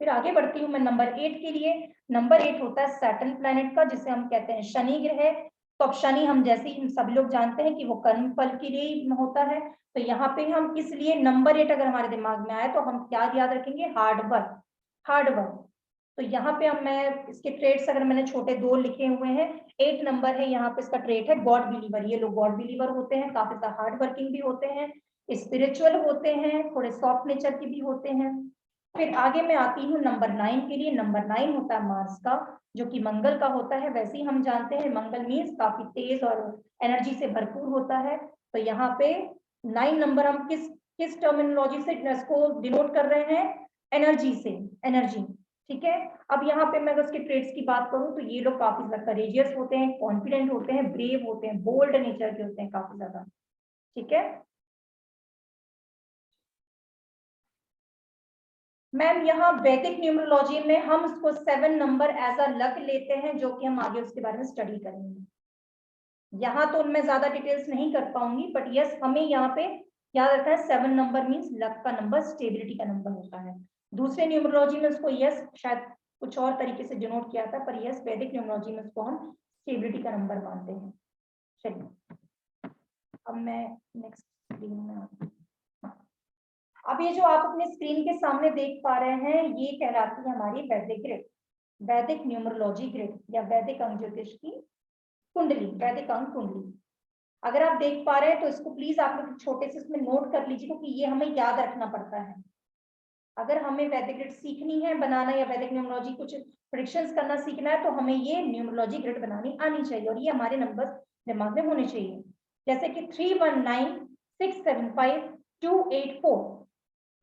फिर आगे बढ़ती हूँ मैं नंबर 8 के लिए। नंबर 8 होता है सैटर्न प्लैनेट का, जिसे हम कहते हैं शनि ग्रह। तो अब शनि हम जैसे ही सभी लोग जानते हैं कि वो कर्म फल के लिए होता है, तो यहाँ पे हम इसलिए नंबर 8 अगर हमारे दिमाग में आए तो हम क्या याद रखेंगे, हार्ड वर्क। तो यहाँ पे हम मैं इसके ट्रेड्स अगर मैंने छोटे 2 लिखे हुए हैं, 8 नंबर है, यहाँ पे इसका ट्रेड है गॉड बिलीवर। ये लोग गॉड बिलीवर होते हैं, काफी ज्यादा हार्ड वर्किंग भी होते हैं, स्पिरिचुअल होते हैं, थोड़े सॉफ्ट नेचर के भी होते हैं। फिर आगे मैं आती हूँ नंबर 9 के लिए। नंबर 9 होता है मार्स का, जो कि मंगल का होता है। वैसे ही हम जानते हैं मंगल मीन्स काफी तेज और एनर्जी से भरपूर होता है। तो यहाँ पे 9 नंबर हम किस टर्मिनोलॉजी से इसको डिनोट कर रहे हैं, एनर्जी से, एनर्जी, ठीक है। अब यहाँ पे मैं अगर उसके ट्रेड्स की बात करूं तो ये लोग काफी ज्यादा करेजियस होते हैं, कॉन्फिडेंट होते हैं, ब्रेव होते हैं, बोल्ड नेचर के होते हैं काफी ज्यादा, ठीक है। मैम यहाँ वैदिक न्यूमरोलॉजी में हम उसको 7 नंबर एज अ लक लेते हैं, जो कि हम आगे उसके बारे में स्टडी करेंगे। यहाँ तो उनमें ज्यादा डिटेल्स नहीं कर पाऊंगी, बट यस हमें यहाँ पे याद रखना है 7 नंबर मीन्स लक का नंबर, स्टेबिलिटी का नंबर होता है। दूसरे न्यूमरोलॉजी में उसको यस शायद कुछ और तरीके से डिनोट किया था, पर यस वैदिक न्यूमरोलॉजी में उसको हम स्टेबिलिटी का नंबर मानते हैं। चलिए अब मैं नेक्स्ट स्क्रीन में आती हूँ। अब ये जो आप अपने स्क्रीन के सामने देख पा रहे हैं, ये कहलाती है हमारी वैदिक ग्रिड, वैदिक न्यूमरोलॉजी ग्रिड, या वैदिक अंक ज्योतिष की कुंडली, वैदिक अंक कुंडली। अगर आप देख पा रहे हैं तो इसको प्लीज आप लोग छोटे से इसमें नोट कर लीजिए, क्योंकि ये हमें याद रखना पड़ता है। अगर हमें वैदिक ग्रिड सीखनी है बनाना, या वैदिक न्यूमरोलॉजी कुछ प्रेडिक्शंस करना सीखना है, तो हमें ये न्यूमरोलॉजी ग्रिड बनानी आनी चाहिए, और ये हमारे नंबर्स दिमाग में होने चाहिए। जैसे कि 319 675 284,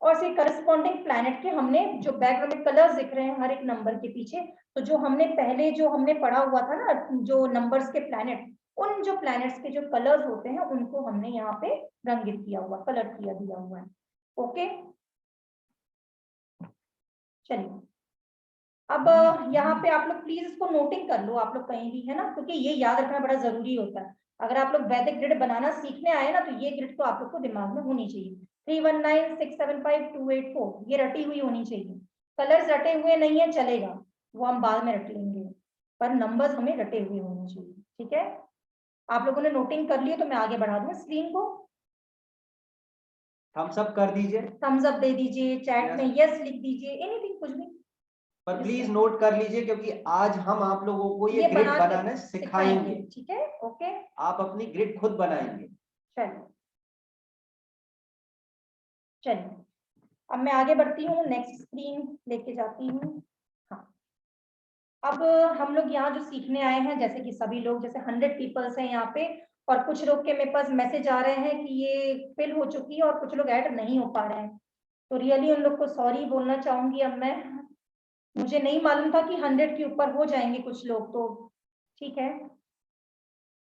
और से करस्पॉन्डिंग प्लैनेट के हमने जो बैकग्राउंड में कलर्स दिख रहे हैं हर एक नंबर के पीछे, तो जो हमने पहले जो हमने पढ़ा हुआ था ना, जो नंबर्स के प्लैनेट, उन जो प्लैनेट्स के जो कलर्स होते हैं उनको हमने यहाँ पे रंगित किया हुआ, कलर किया दिया हुआ है। ओके, चलिए अब यहाँ पे आप लोग प्लीज इसको नोटिंग कर लो, आप लोग कहीं भी, है ना, क्योंकि ये याद रखना बड़ा जरूरी होता है। अगर आप लोग वैदिक ग्रिड बनाना सीखने आए ना, तो ये ग्रिड तो आप लोग को दिमाग में होनी चाहिए। 319 675 284 ये रटी हुई होनी चाहिए। कलर्स रटे हुए नहीं है चलेगा, वो हम बाद में रट लेंगे, पर नंबर्स हमें रटे हुए होने चाहिए, ठीक है। आप लोगों ने नोटिंग कर लिया तो मैं आगे बढ़ा दूं स्क्रीन को। थम्स अप कर दीजिए, थम्स अप दे दीजिए, चैट में यस लिख दीजिए, एनीथिंग, कुछ भी, पर प्लीज नोट कर लीजिए, क्योंकि आज हम आप लोगों को ये ग्रिड बना के बनाना सिखाएंगे। ठीक है, ओके। आप अपनी ग्रिड खुद बनाएंगे। चलिए अब मैं आगे बढ़ती हूँ, नेक्स्ट स्क्रीन लेके जाती हूँ। अब हम लोग यहाँ जो सीखने आए हैं, जैसे कि सभी लोग, जैसे 100 पीपल्स हैं यहाँ पे, और कुछ लोग के मेरे पास मैसेज आ रहे हैं कि ये फिल हो चुकी है और कुछ लोग ऐड नहीं हो पा रहे हैं, तो रियली उन लोग को सॉरी बोलना चाहूंगी। अब मैं, मुझे नहीं मालूम था कि 100 के ऊपर हो जाएंगे कुछ लोग, तो ठीक है।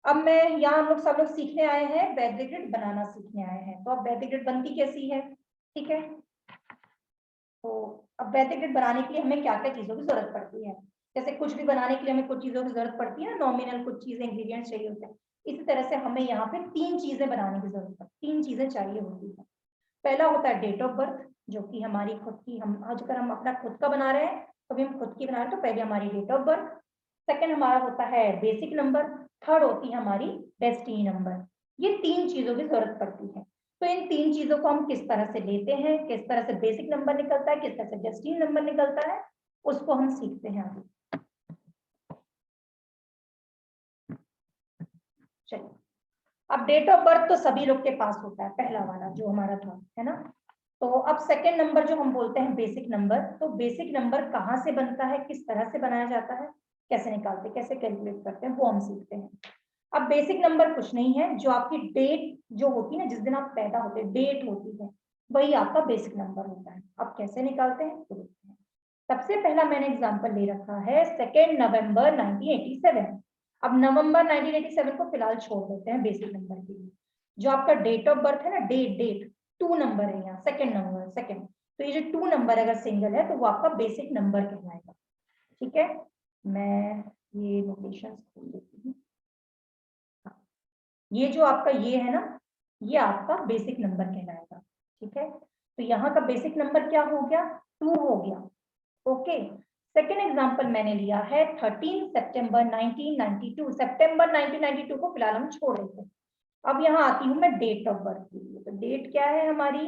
अब मैं यहाँ, हम लोग सब लोग सीखने आए हैं, वैदिक ग्रिड बनाना सीखने आए हैं। तो अब वैदिक ग्रिड बनती कैसी है, ठीक है। तो अब वैदिक ग्रिड बनाने के लिए हमें क्या क्या चीजों की जरूरत पड़ती है, जैसे कुछ भी बनाने के लिए हमें कुछ चीजों की जरूरत पड़ती है, नॉमिनल कुछ चीजें इंग्रेडिएंट्स चाहिए होते हैं। इसी तरह से हमें यहाँ पे 3 चीजें बनाने की जरूरत है, 3 चीजें चाहिए होती है। पहला होता है डेट ऑफ बर्थ, जो कि हमारी खुद की, हम अगर हम अपना खुद का बना रहे हैं तो भी हम खुद की बना रहे हैं, तो पहले हमारी डेट ऑफ बर्थ। सेकंड हमारा होता है बेसिक नंबर। थर्ड होती है हमारी डेस्टिनी नंबर। ये 3 चीजों की जरूरत पड़ती है। तो इन 3 चीजों को हम किस तरह से लेते हैं, किस तरह से बेसिक नंबर निकलता है, किस तरह से डेस्टिनी नंबर निकलता है, उसको हम सीखते हैं आगे। चलिए, अब डेट ऑफ बर्थ तो सभी लोग के पास होता है, पहला वाला जो हमारा था, है ना। तो अब सेकंड नंबर जो हम बोलते हैं बेसिक नंबर, तो बेसिक नंबर कहाँ से बनता है, किस तरह से बनाया जाता है, कैसे निकालते, कैसे कैलकुलेट करते हैं, वो हम सीखते हैं। अब बेसिक नंबर कुछ नहीं है, जो आपकी डेट जो होती है ना, जिस दिन आप पैदा होते हैं, डेट होती है, वही आपका बेसिक नंबर होता है। अब कैसे निकालते हैं तो देखते हैं। सबसे पहला मैंने एग्जांपल ले रखा है 2 नवंबर 1987। अब नवंबर 1987 को फिलहाल छोड़ देते हैं बेसिक नंबर के लिए। जो आपका डेट ऑफ बर्थ है ना, डेट 2 नंबर है यहाँ, सेकेंड नंबर, सेकेंड, तो ये जो 2 नंबर अगर सिंगल है तो वो आपका बेसिक नंबर कहलाएगा। ठीक है, मैं ये नोटेशन खोल देती हूँ। ये जो आपका ये है ना, ये आपका बेसिक नंबर कहलाएगा। ठीक है, तो यहाँ का बेसिक नंबर क्या हो गया, 2 हो गया। ओके, सेकेंड एग्जांपल मैंने लिया है 13 सितंबर 1992। सितंबर 1992 को फिलहाल हम छोड़ देते हैं। अब यहाँ आती हूँ मैं डेट ऑफ बर्थ के लिए। तो डेट क्या है हमारी,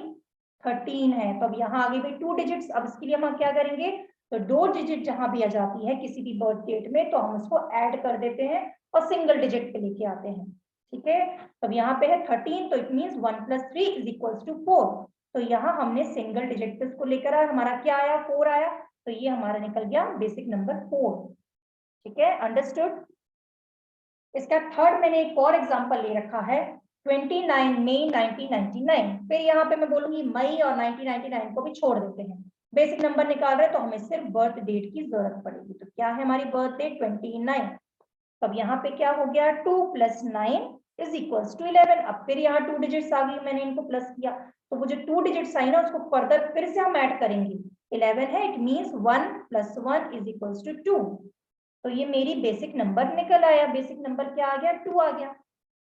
13 है, तो अब यहाँ आगे भी 2 डिजिट्स। अब इसके लिए हम क्या करेंगे, तो 2 डिजिट जहां भी आ जाती है किसी भी बर्थ डेट में, तो हम उसको ऐड कर देते हैं और सिंगल डिजिट पे लेके आते हैं। ठीक है, अब यहाँ पे है 13, तो इट मीन्स 1 + 3 = 4। तो यहाँ हमने सिंगल डिजिट पे इसको लेकर आया, हमारा क्या आया, 4 आया, तो ये हमारा निकल गया बेसिक नंबर 4। ठीक है, अंडरस्टूड। इसका थर्ड मैंने एक और एग्जांपल ले रखा है 29 मई 1999। फिर यहाँ पे मैं बोलूंगी मई और 1999 को भी छोड़ देते हैं। बेसिक नंबर निकाल रहे हैं तो हमें सिर्फ बर्थ डेट की जरूरत पड़ेगी। तो क्या है हमारी बर्थ डेट, 29। अब यहाँ पे क्या हो गया, 2 + 9 = 11। अब फिर यहाँ 2 डिजिट्स आ गई, मैंने इनको प्लस किया, तो वो जो 2 डिजिट्स आई ना, उसको फर्दर फिर से हम ऐड करेंगे। 11 है, इट मीन्स 1 + 1 = 2। तो ये मेरी बेसिक नंबर निकल आया। बेसिक नंबर क्या आ गया, 2 आ गया।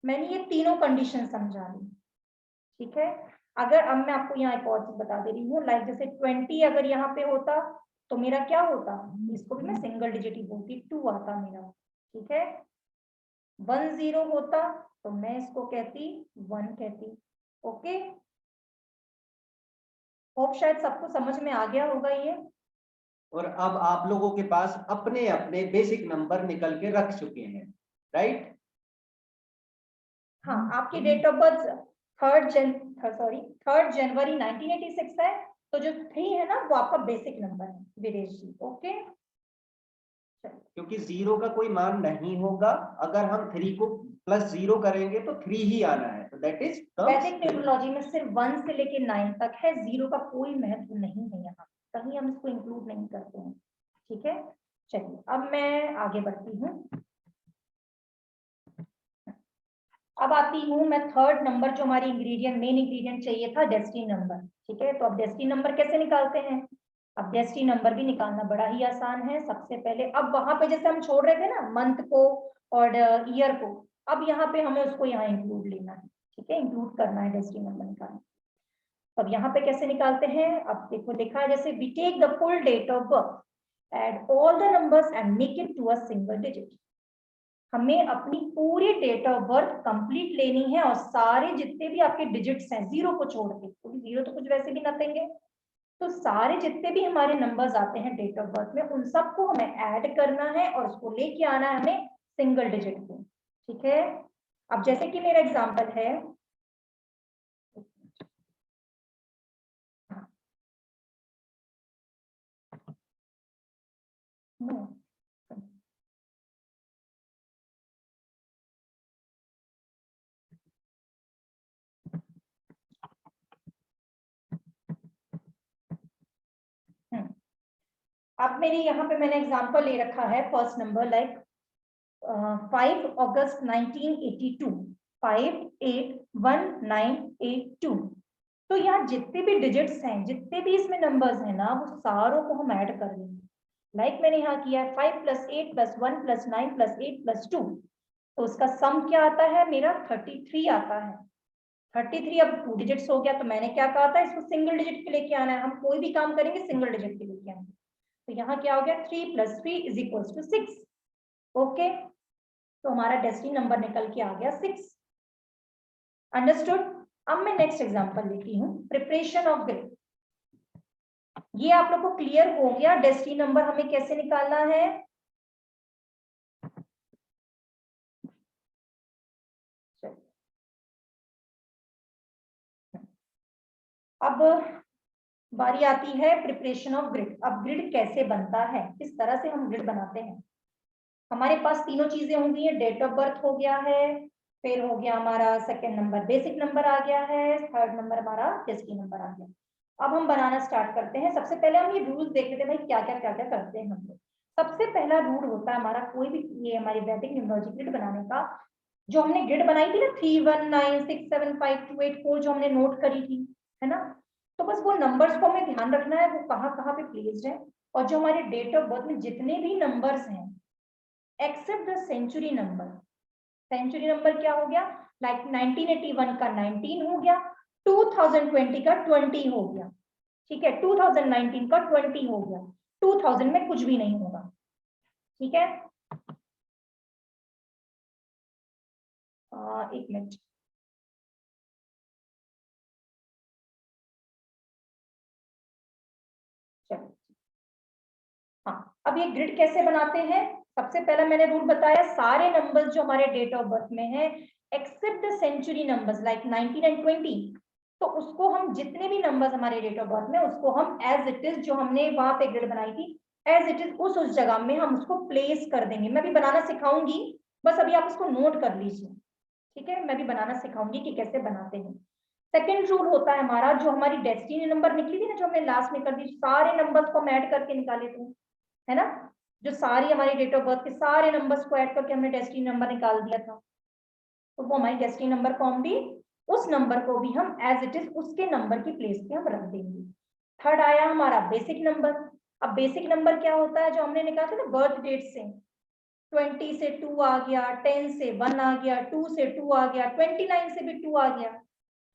मैंने ये तीनों कंडीशन समझा दी। ठीक है, अगर अब मैं आपको यहाँ एक और चीज बता दे रही हूँ, लाइक जैसे 20 अगर यहाँ पे होता तो मेरा क्या होता, इसको भी मैं सिंगल डिजिट ही बोलती, 2 आता मेरा। ठीक है, 10 होता तो मैं इसको कहती 1 कहती। ओके, होप शायद सबको समझ में आ गया होगा ये। और अब आप लोगों के पास अपने अपने बेसिक नंबर निकल के रख चुके हैं, राइट। हाँ, आपकी डेट ऑफ बर्थ 3 जनवरी 1986 है, तो जो 3 है ना वो आपका बेसिक नंबर है विदेश जी। ओके, क्योंकि 0 का कोई मान नहीं होगा, अगर हम 3 को +0 करेंगे तो 3 ही आना है, तो दैट इज वैदिक न्यूमरोलॉजी में सिर्फ 1 से लेके 9 तक है, 0 का कोई महत्व नहीं है, यहाँ कहीं हम इसको इंक्लूड नहीं करते हैं। ठीक है, चलिए अब मैं आगे बढ़ती हूँ। अब आती हूँ मैं थर्ड नंबर, जो हमारी मेन इंग्रेडिएंट चाहिए था, डेस्टिनी नंबर। ठीक है, तो अब डेस्टिनी नंबर कैसे निकालते हैं। अब डेस्टिनी नंबर भी निकालना बड़ा ही आसान है। सबसे पहले अब वहां पे जैसे हम छोड़ रहे थे ना मंथ को और ईयर को, अब यहाँ पे हमें उसको यहाँ इंक्लूड लेना है। ठीक है, इंक्लूड करना है डेस्टिनी नंबर निकालना। अब यहाँ पे कैसे निकालते हैं, अब देखो लिखा है जैसे we take the full date of birth, add all the numbers and make it to a single digit. हमें अपनी पूरी डेट ऑफ बर्थ कंप्लीट लेनी है और सारे जितने भी आपके डिजिट्स हैं 0 को छोड़ के, क्योंकि 0 तो कुछ वैसे भी नथिंग है, तो सारे जितने भी हमारे नंबर्स आते हैं डेट ऑफ बर्थ में उन सबको हमें ऐड करना है और उसको लेके आना है हमें सिंगल डिजिट पे। ठीक है, अब जैसे कि मेरा एग्जांपल है, मेरे यहाँ पे मैंने एग्जांपल ले रखा है फर्स्ट नंबर लाइक 5 अगस्त 1982, 581982। तो यहाँ जितने भी डिजिट्स हैं, जितने भी इसमें नंबर्स हैं ना, वो सारों को हम ऐड कर लेंगे। लाइक मैंने यहाँ किया है 5 + 8 + 1 + 9 + 8 + 2, तो उसका सम क्या आता है मेरा 33 आता है। 33 अब 2 डिजिट्स हो गया, तो मैंने क्या कहा था, इसको सिंगल डिजिट पे लेके आना है। हम कोई भी काम करेंगे सिंगल डिजिट पे लेके आएंगे। तो यहाँ क्या हो गया 3 + 3 = 6। ओके, तो हमारा डेस्टिनी नंबर निकल के आ गया 6। अंडरस्टूड। अब मैं नेक्स्ट एग्जांपल लेती हूँ, प्रिपरेशन ऑफ ग्रिड। ये आप लोग को क्लियर हो गया डेस्टिनी नंबर हमें कैसे निकालना है। अब बारी आती है प्रिपरेशन ऑफ ग्रिड। अब ग्रिड कैसे बनता है, किस तरह से हम ग्रिड बनाते हैं। हमारे पास तीनों चीजें होंगी, डेट ऑफ बर्थ हो गया है, फिर हो गया हमारा सेकंड नंबर बेसिक नंबर आ गया है, थर्ड नंबर हमारा डेस्टिनी नंबर आ गया। अब हम बनाना स्टार्ट करते हैं। सबसे पहले हम ये रूल्स देख लेते हैं भाई क्या क्या करते हैं हम लोग। सबसे पहला रूल होता है हमारा कोई भी ये हमारी वैदिक न्यूमरोलॉजी ग्रिड बनाने का। जो हमने ग्रिड बनाई थी ना 3 1 9 6 7 5 2 8 4 जो हमने नोट करी थी, है ना, तो बस वो नंबर्स को हमें ध्यान रखना है वो कहाँ कहाँ पे प्लेस्ड है। और जो हमारे डेट ऑफ बर्थ में जितने भी नंबर्स हैं except the century number. Century number क्या हो गया, लाइक 1981 का 19 हो गया, 2020 का 20 हो गया, ठीक है, 2019 का 20 हो गया, 2000 में कुछ भी नहीं होगा, ठीक है। एक मिनट, चलो हाँ, अब ये ग्रिड कैसे बनाते हैं। सबसे पहला मैंने रूल बताया, सारे नंबर्स जो हमारे डेट ऑफ बर्थ में है except the century numbers like 19 and 20, तो उसको हम जितने भी नंबर्स हमारे डेट ऑफ बर्थ में उसको हम एज इट इज जो हमने वहां पे ग्रिड बनाई थी एज इट इज उस जगह में हम उसको प्लेस कर देंगे। मैं भी बनाना सिखाऊंगी, बस अभी आप उसको नोट कर लीजिए, ठीक है। मैं भी बनाना सिखाऊंगी कि कैसे बनाते हैं। सेकेंड रूल होता है हमारा, जो हमारी डेस्टिनी नंबर निकली थी ना, जो हमने लास्ट में कर दी, सारे नंबर्स को हम ऐड करके निकाले थे, है ना, जो सारी हमारी डेट ऑफ बर्थ के सारे नंबर्स को ऐड करके हमने डेस्टिनी नंबर निकाल दिया था, तो वो हमारी डेस्टिनी नंबर फॉर्म भी, उस नंबर को भी हम एज इट इज उसके नंबर की प्लेस पे हम रख देंगे। थर्ड आया हमारा बेसिक नंबर। अब बेसिक नंबर क्या होता है, जो हमने निकाला था ना बर्थ डेट से, 20 से 2 आ गया, 10 से 1 आ गया, 2 से 2 आ गया, 29 से भी 2 आ गया,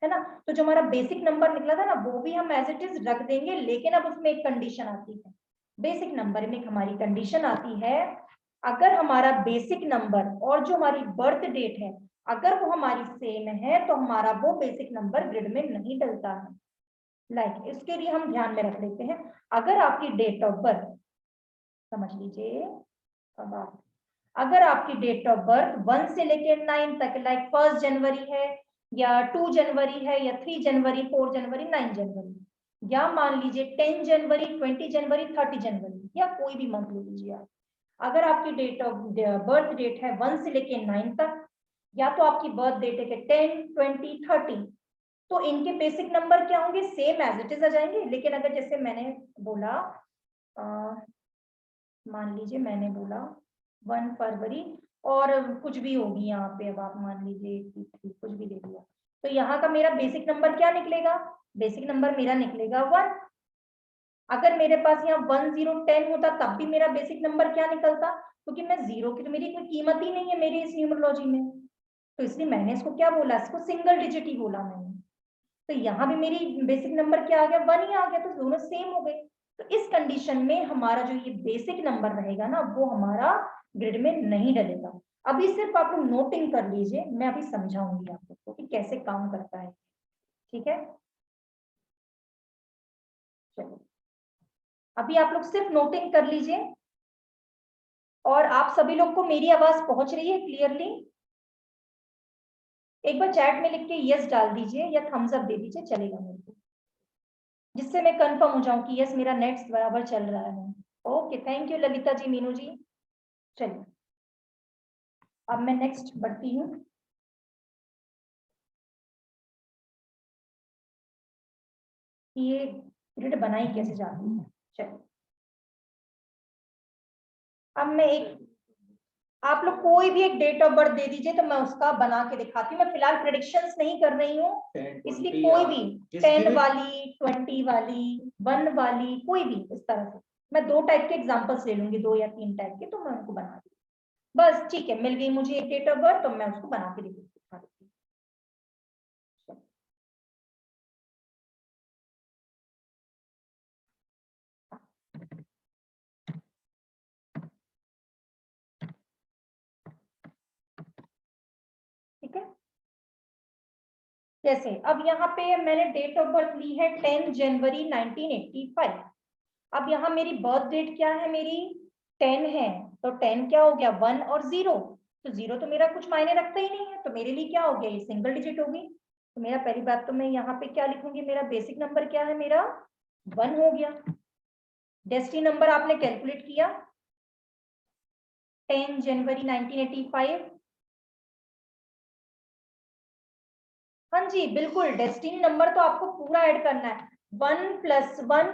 है ना। तो जो हमारा बेसिक नंबर निकला था ना वो भी हम एज इट इज रख देंगे, लेकिन अब उसमें एक कंडीशन आती है। बेसिक नंबर में हमारी कंडीशन आती है, अगर हमारा बेसिक नंबर और जो हमारी बर्थ डेट है अगर वो हमारी सेम है तो हमारा वो बेसिक नंबर ग्रिड में नहीं डलता है। लाइक इसके लिए हम ध्यान में रख लेते हैं, अगर आपकी डेट ऑफ बर्थ, समझ लीजिए, अब आप अगर आपकी डेट ऑफ बर्थ 1 से लेकर 9 तक लाइक 1 जनवरी है या 2 जनवरी है या 3 जनवरी 4 जनवरी 9 जनवरी, या मान लीजिए 10 जनवरी 20 जनवरी 30 जनवरी, या कोई भी मंथ ले लीजिए आप। अगर आपकी डेट ऑफ बर्थ डेट है 1 से लेकर 9 तक, या तो आपकी बर्थ डेट है 10 20 30, तो इनके बेसिक नंबर क्या होंगे, सेम एज इट इज आ जाएंगे। लेकिन अगर जैसे मैंने बोला मान लीजिए मैंने बोला 1 फरवरी और कुछ भी होगी यहाँ पे, अब आप मान लीजिए कुछ भी दे दिया, तो यहाँ का मेरा बेसिक नंबर क्या निकलेगा, बेसिक नंबर मेरा निकलेगा 1। अगर मेरे पास यहाँ 1 0 10 होता तब भी मेरा बेसिक नंबर क्या निकलता, क्योंकि मैं जीरो की तो मेरी कोई कीमत ही नहीं है मेरी इस न्यूमरोलॉजी में, तो इसलिए मैंने इसको क्या बोला, इसको सिंगल डिजिट ही बोला मैंने। तो यहाँ भी मेरी बेसिक नंबर क्या आ गया, 1 ही आ गया, तो दोनों सेम हो गए। तो इस कंडीशन में हमारा जो ये बेसिक नंबर रहेगा ना वो हमारा ग्रिड में नहीं डलेगा। अभी सिर्फ आप लोग नोटिंग कर लीजिए, मैं अभी समझाऊंगी आप लोग को कि कैसे काम करता है, ठीक है। चलो अभी आप लोग सिर्फ नोटिंग कर लीजिए, और आप सभी लोग को मेरी आवाज पहुंच रही है क्लियरली। एक बार चैट में लिख के यस डाल दीजिए या थम्स अप दे दीजिए, चलेगा मेरे को, जिससे मैं कंफर्म हो जाऊं कि यस मेरा नेट बराबर चल रहा है। Okay, thank you Lalita ji, Meenu जी। चलिए अब मैं नेक्स्ट बढ़ती हूँ। ये ग्रिड बनाई कैसे जाती है, चलिए अब मैं आप लोग कोई भी एक डेट ऑफ बर्थ दे दीजिए तो मैं उसका बना के दिखाती हूँ। मैं फिलहाल प्रेडिक्शंस नहीं कर रही हूँ, 10, इसलिए 20 कोई या भी जिस 10 भी- वाली, 20 वाली, 1 वाली, कोई भी इस तरह से। मैं 2 टाइप के एग्जांपल्स ले लूंगी, 2 या 3 टाइप के, तो मैं उनको बना दूंगी। बस ठीक है, मिल गई मुझे एक डेट ऑफ बर्थ, तो मैं उसको बना के दिखा देती हूँ। ठीक है, जैसे अब यहाँ पे मैंने डेट ऑफ बर्थ ली है 10 जनवरी 1985। अब यहाँ मेरी बर्थ डेट क्या है, मेरी 10 है, तो 10 क्या हो गया, 1 और 0। तो 0 तो मेरा कुछ मायने रखता ही नहीं है, तो मेरे लिए क्या हो गया, ये सिंगल डिजिट होगी। तो मेरा पहली बात तो मैं यहाँ पे क्या लिखूंगी, मेरा बेसिक नंबर क्या है, मेरा 1 हो गया। डेस्टिनी नंबर आपने कैलकुलेट किया 10 जनवरी 1985। हाँ जी बिल्कुल, डेस्टिनी नंबर तो आपको पूरा ऐड करना है। 1 + 1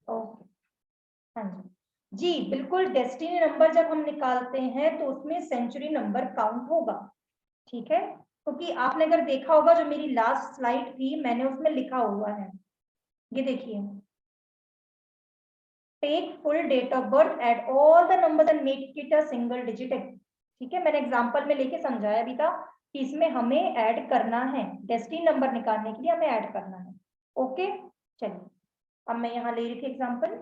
ओके, हाँ जी जी बिल्कुल। डेस्टिनी नंबर जब हम निकालते हैं तो उसमें सेंचुरी नंबर काउंट होगा, ठीक है। क्योंकि आपने अगर देखा होगा जो मेरी लास्ट स्लाइड थी, मैंने उसमें लिखा हुआ है, ये देखिए, take full date of birth, add all the numbers and make it a single digit. ठीक है, मैंने एग्जांपल में लेके समझाया भी था कि इसमें हमें ऐड करना है, डेस्टिनी नंबर निकालने के लिए हमें ऐड करना है। ओके, चलिए अब मैं यहाँ ले रही थी एग्जांपल।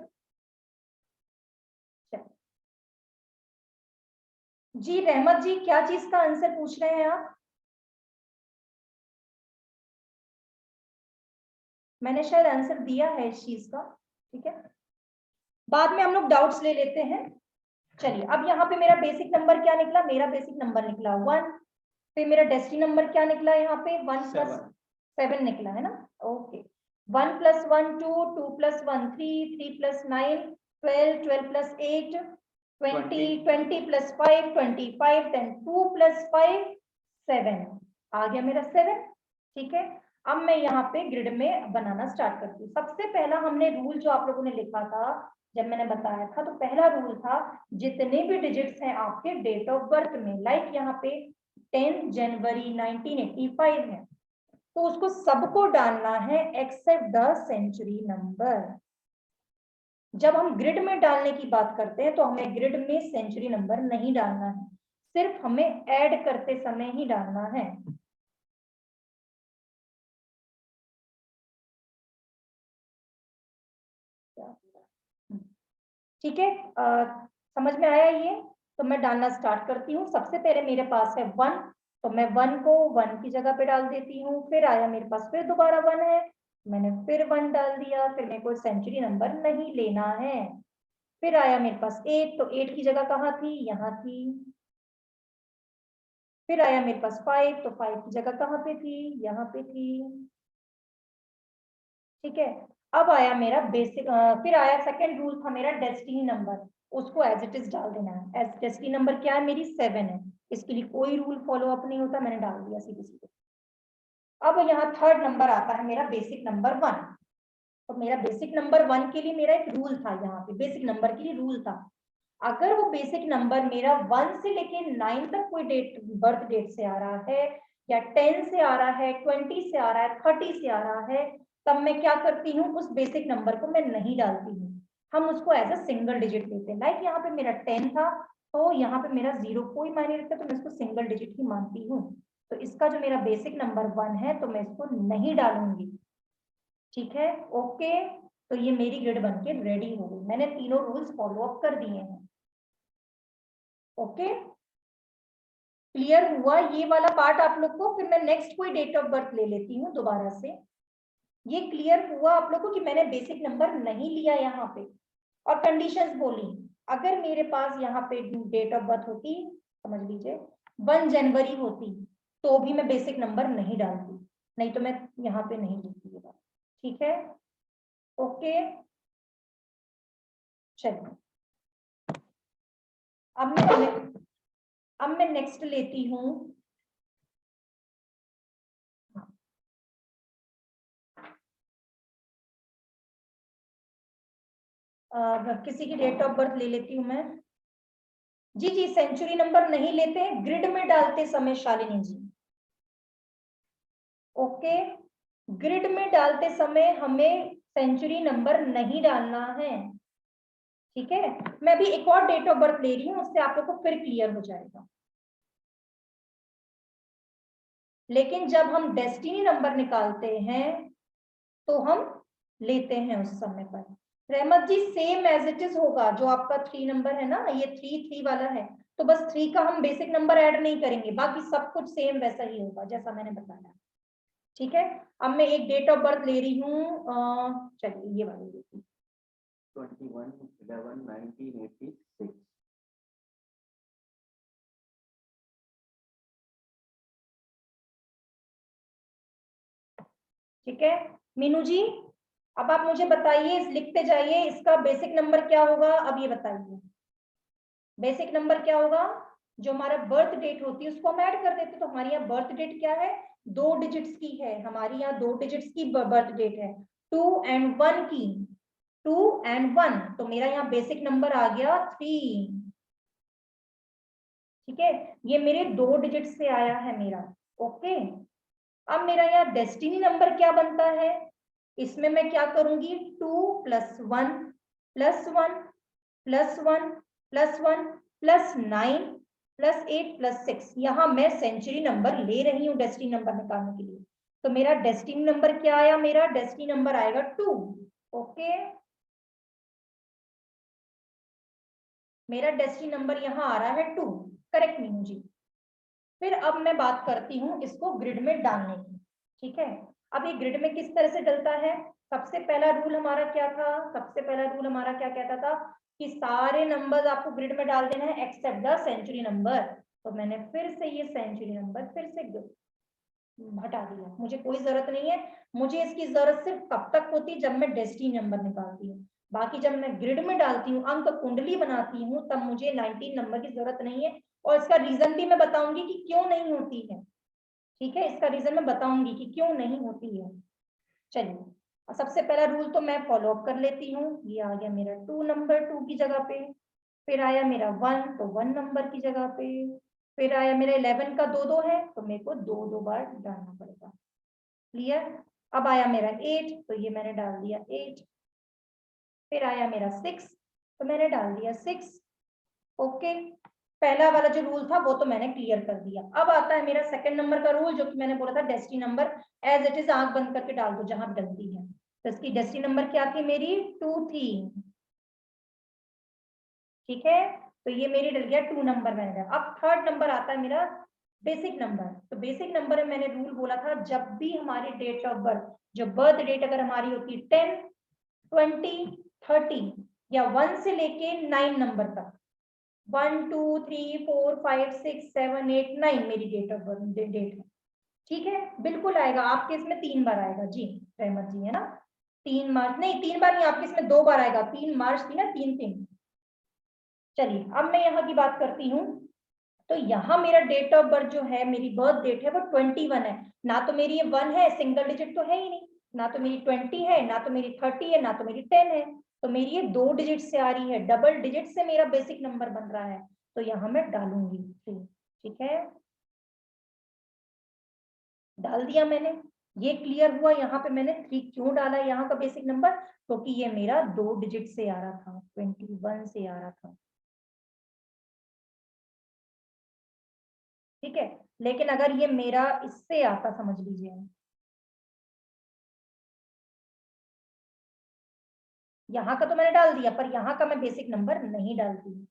जी रहमत जी, क्या चीज का आंसर पूछ रहे हैं आप? मैंने शायद आंसर दिया है इस चीज का, ठीक है, बाद में हम लोग डाउट्स ले लेते हैं। चलिए अब यहाँ पे मेरा बेसिक नंबर क्या निकला, मेरा बेसिक नंबर निकला 1। फिर मेरा डेस्टिनी नंबर क्या निकला, यहाँ पे 1 + 7 निकला है ना। ओके, 1 + 1 2, 2 + 1 3, 3 + 9 12, 12 + 8 20, 20 + 5 25, then 2 + 5 7, आ गया मेरा 7। ठीक है, अब मैं यहाँ पे ग्रिड में बनाना स्टार्ट करती हूँ। सबसे पहला हमने रूल जो आप लोगों ने लिखा था जब मैंने बताया था, तो पहला रूल था जितने भी डिजिट्स हैं आपके डेट ऑफ बर्थ में, लाइक यहाँ पे 10 जनवरी 1985 है, तो उसको सबको डालना है एक्सेप्ट द सेंचुरी नंबर। जब हम ग्रिड में डालने की बात करते हैं तो हमें ग्रिड में सेंचुरी नंबर नहीं डालना है, सिर्फ हमें ऐड करते समय ही डालना है। ठीक है, समझ में आया ये? तो मैं डालना स्टार्ट करती हूँ। सबसे पहले मेरे पास है 1, तो मैं 1 को 1 की जगह पे डाल देती हूँ। फिर आया मेरे पास, फिर दोबारा 1 है, मैंने फिर 1 डाल दिया। फिर मेरे को सेंचुरी नंबर नहीं लेना है। फिर आया मेरे पास 8, तो 8 की जगह कहाँ थी, यहाँ थी। फिर आया मेरे पास 5, तो 5 की जगह कहाँ पे थी, यहाँ पे थी। ठीक है, अब आया मेरा बेसिक, फिर आया सेकंड रूल था मेरा डेस्टिनी नंबर, उसको एज इट इज डाल देना है। एज डेस्टिनी नंबर क्या है, मेरी 7 है, इसके लिए कोई रूल फॉलो अप नहीं होता, मैंने डाल दिया सीधे सीधे। अब यहाँ थर्ड नंबर आता है मेरा बेसिक नंबर 1। तो मेरा बेसिक नंबर 1 के लिए मेरा एक रूल था, यहाँ पे बेसिक नंबर के लिए रूल था, अगर वो बेसिक नंबर मेरा 1 से लेके 9 तक कोई डेट बर्थ डेट से आ रहा है, या 10 से आ रहा है, 20 से आ रहा है, 30 से आ रहा है, तब मैं क्या करती हूँ, उस बेसिक नंबर को मैं नहीं डालती हूँ, हम उसको एज अ सिंगल डिजिट लेते हैं। लाइक यहाँ पे मेरा 10 था, तो यहाँ पे मेरा 0 कोई मायने रखता, तो मैं इसको सिंगल डिजिट ही मानती हूँ। तो इसका जो मेरा बेसिक नंबर 1 है, तो मैं इसको नहीं डालूंगी। ठीक है, ओके, तो ये मेरी ग्रिड बन के रेडी हो गई। मैंने तीनों रूल्स फॉलो अप कर दिए हैं। ओके, क्लियर हुआ ये वाला पार्ट आप लोग को? फिर मैं नेक्स्ट कोई डेट ऑफ बर्थ ले लेती हूँ दोबारा से। ये क्लियर हुआ आप लोग को कि मैंने बेसिक नंबर नहीं लिया यहाँ पे, और कंडीशंस बोली। अगर मेरे पास यहाँ पे डेट ऑफ बर्थ होती, समझ लीजिए 1 जनवरी होती, तो भी मैं बेसिक नंबर नहीं डालती, नहीं तो मैं यहाँ पे नहीं लिखती ये बात। ठीक है, ओके। चलिए अब मैं नेक्स्ट लेती हूँ। किसी की डेट ऑफ बर्थ ले लेती हूँ मैं। जी जी, सेंचुरी नंबर नहीं लेते हैं ग्रिड में डालते समय शालिनी जी। ओके, ग्रिड में डालते समय हमें सेंचुरी नंबर नहीं डालना है। ठीक है, मैं अभी एक और डेट ऑफ बर्थ ले रही हूँ, उससे आप लोग को फिर क्लियर हो जाएगा। लेकिन जब हम डेस्टिनी नंबर निकालते हैं तो हम लेते हैं उस समय पर। रहमत जी सेम एज इट इज होगा, जो आपका 3 नंबर है ना, ये 3 वाला है, तो बस 3 का हम बेसिक नंबर ऐड नहीं करेंगे, बाकी सब कुछ सेम वैसा ही होगा जैसा मैंने बताया। ठीक है, अब मैं एक डेट ऑफ बर्थ ले रही हूँ, चलिए ये वाली लेती हूँ। 21/11/1986। ठीक है मीनू जी, अब आप मुझे बताइए, लिखते जाइए, इसका बेसिक नंबर क्या होगा, अब ये बताइए बेसिक नंबर क्या होगा। जो हमारा बर्थ डेट होती है उसको हम ऐड कर देते, तो हमारी यहाँ बर्थ डेट क्या है, 2 डिजिट्स की है, हमारी यहाँ 2 डिजिट्स की बर्थ डेट है, 2 and 1 की, 2 and 1, तो मेरा यहाँ बेसिक नंबर आ गया 3। ठीक है, ये मेरे 2 डिजिट से आया है मेरा। ओके, अब मेरा यहाँ डेस्टिनी नंबर क्या बनता है, इसमें मैं क्या करूंगी, 2 + 1 + 1 + 1 + 1 + 9 + 8 + 6, यहाँ मैं सेंचुरी नंबर ले रही हूँ डेस्टिनी नंबर निकालने के लिए। तो मेरा डेस्टिनी नंबर क्या आया, मेरा डेस्टिनी नंबर आएगा 2। ओके, मेरा डेस्टिनी नंबर यहाँ आ रहा है 2, करेक्ट मीनू जी। फिर अब मैं बात करती हूँ इसको ग्रिड में डालने की। ठीक है, अब ये ग्रिड में किस तरह से डलता है, सबसे पहला रूल हमारा क्या था, सबसे पहला रूल हमारा क्या कहता था कि सारे नंबर्स आपको ग्रिड में डाल देना है एक्सेप्ट द सेंचुरी नंबर। तो मैंने फिर से ये सेंचुरी नंबर फिर से हटा दिया, मुझे कोई जरूरत नहीं है। मुझे इसकी जरूरत सिर्फ तब तक होती है जब मैं डेस्टिनी नंबर निकालती हूँ, बाकी जब मैं ग्रिड में डालती हूँ, अंक कुंडली बनाती हूँ, तब मुझे 19 नंबर की जरूरत नहीं है। और इसका रीजन भी मैं बताऊंगी कि क्यों नहीं होती है। ठीक है, इसका रीजन मैं बताऊंगी कि क्यों नहीं होती है। चलिए, सबसे पहला रूल तो मैं फॉलो अप कर लेती हूँ। ये आ गया मेरा 2 नंबर 2 की जगह पे, फिर आया मेरा 1 तो 1 नंबर की जगह पे, फिर आया मेरा 11 का 2 है तो मेरे को 2 बार डालना पड़ेगा। क्लियर, अब आया मेरा 8 तो ये मैंने डाल दिया 8, फिर आया मेरा 6 तो मैंने डाल दिया 6। ओके, पहला वाला जो रूल था वो तो मैंने क्लियर कर दिया। अब आता है मेरा सेकंड नंबर का रूल, जो कि मैंने बोला था destiny number as it is आंख बंद करके डाल दो जहां डलती है। तो इसकी डेस्टिनी नंबर क्या थी, मेरी 2 थी। ठीक है, तो ये मेरी डल गया 2 नंबर मैंने। अब थर्ड नंबर आता है मेरा बेसिक नंबर। तो बेसिक नंबर में मैंने रूल बोला था, जब भी हमारी डेट ऑफ बर्थ, जो बर्थ डेट अगर हमारी होती 10, 20, 30 या 1 से लेके 9 नंबर तक, 1 2 3 4 5 6 7 8 9 मेरी डेट ऑफ बर्थ डेट है। ठीक है, बिल्कुल आएगा, आपके इसमें 3 बार आएगा जी, रहमत जी है ना, 3 मार्च नहीं, 3 बार नहीं, आपके इसमें 2 बार आएगा, 3 मार्च थी ना, 3 3। चलिए, अब मैं यहाँ की बात करती हूँ। तो यहाँ मेरा डेट ऑफ बर्थ जो है, मेरी बर्थ डेट है वो 21 है, ना तो मेरी ये 1 है, सिंगल डिजिट तो है ही नहीं, ना तो मेरी 20 है, ना तो मेरी 30 है, ना तो मेरी 10 है, तो मेरी ये 2 डिजिट से आ रही है, डबल डिजिट से मेरा बेसिक नंबर बन रहा है, तो यहाँ मैं डालूंगी 3। ठीक है, डाल दिया मैंने, ये क्लियर हुआ। यहाँ पे मैंने 3 क्यों डाला यहाँ का बेसिक नंबर, क्योंकि ये मेरा 2 डिजिट से आ रहा था, 21 से आ रहा था। ठीक है, लेकिन अगर ये मेरा इससे आता, समझ लीजिए, यहाँ का तो मैंने डाल दिया, पर यहाँ का मैं बेसिक नंबर नहीं डालती।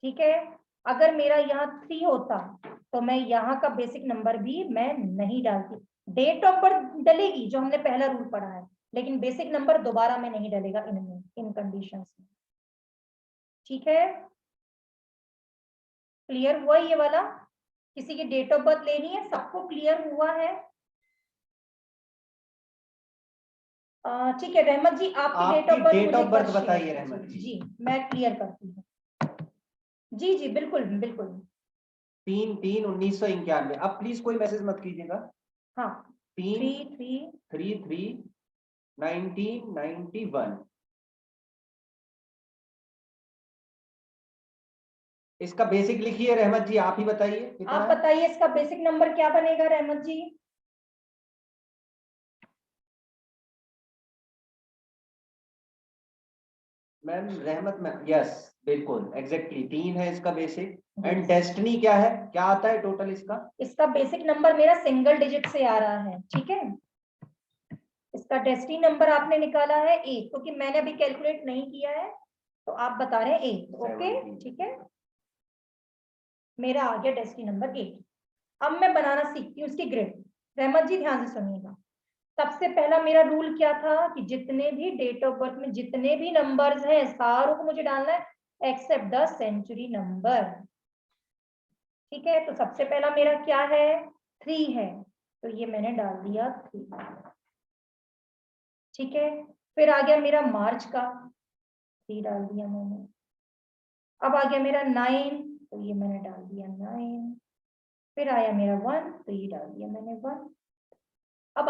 ठीक है, अगर मेरा यहाँ 3 होता तो मैं यहाँ का बेसिक नंबर भी मैं नहीं डालती। डेट ऑफ बर्थ डलेगी जो हमने पहला रूल पढ़ा है, लेकिन बेसिक नंबर दोबारा में नहीं डलेगा इनमें, इन कंडीशंस में। ठीक है, क्लियर हुआ ये वाला, किसी की डेट ऑफ बर्थ लेनी है? सबको क्लियर हुआ है? ठीक है रहमत जी, आपकी date of birth date of मुझे बर्थ एक बार बताइए share रहमत कीजिए। जी। जी मैं क्लियर करती हूँ। जी जी बिल्कुल बिल्कुल। 3/3/1991। अब प्लीज कोई मैसेज मत कीजिएगा। हाँ 3/3/1991। 3/3 इसका बेसिक लिखिए रहमत जी, आप ही बताइए कितना आप है? बताइए इसका बेसिक नंबर क्या बनेगा रहमत जी? मैम रहमत मैम, यस बिल्कुल एग्जैक्टली 3 है इसका बेसिक। एंड डेस्टिनी क्या है, क्या आता है टोटल इसका? इसका बेसिक नंबर मेरा सिंगल डिजिट से आ रहा है, ठीक है। इसका डेस्टिनी नंबर आपने निकाला है 8, क्योंकि मैंने अभी कैलकुलेट नहीं किया है तो आप बता रहे हैं 8। ओके 17। ठीक है, मेरा आ गया डेस्टिनी नंबर 8। अब मैं बनाना सीखती हूँ उसकी ग्रिड। रहमत जी ध्यान से सुनिएगा। सबसे पहला मेरा रूल क्या था कि जितने भी डेट ऑफ बर्थ में जितने भी नंबर्स हैं सारों को मुझे डालना है एक्सेप्ट द सेंचुरी नंबर, ठीक है। तो सबसे पहला मेरा क्या है 3 है, तो ये मैंने डाल दिया 3, ठीक है। फिर आ गया मेरा मार्च का, 3 डाल दिया मैंने। अब आ गया मेरा 9, तो ये मैंने डाल दिया 9। फिर आया मेरा 1, तो ये डाल दिया मैंने 1। अब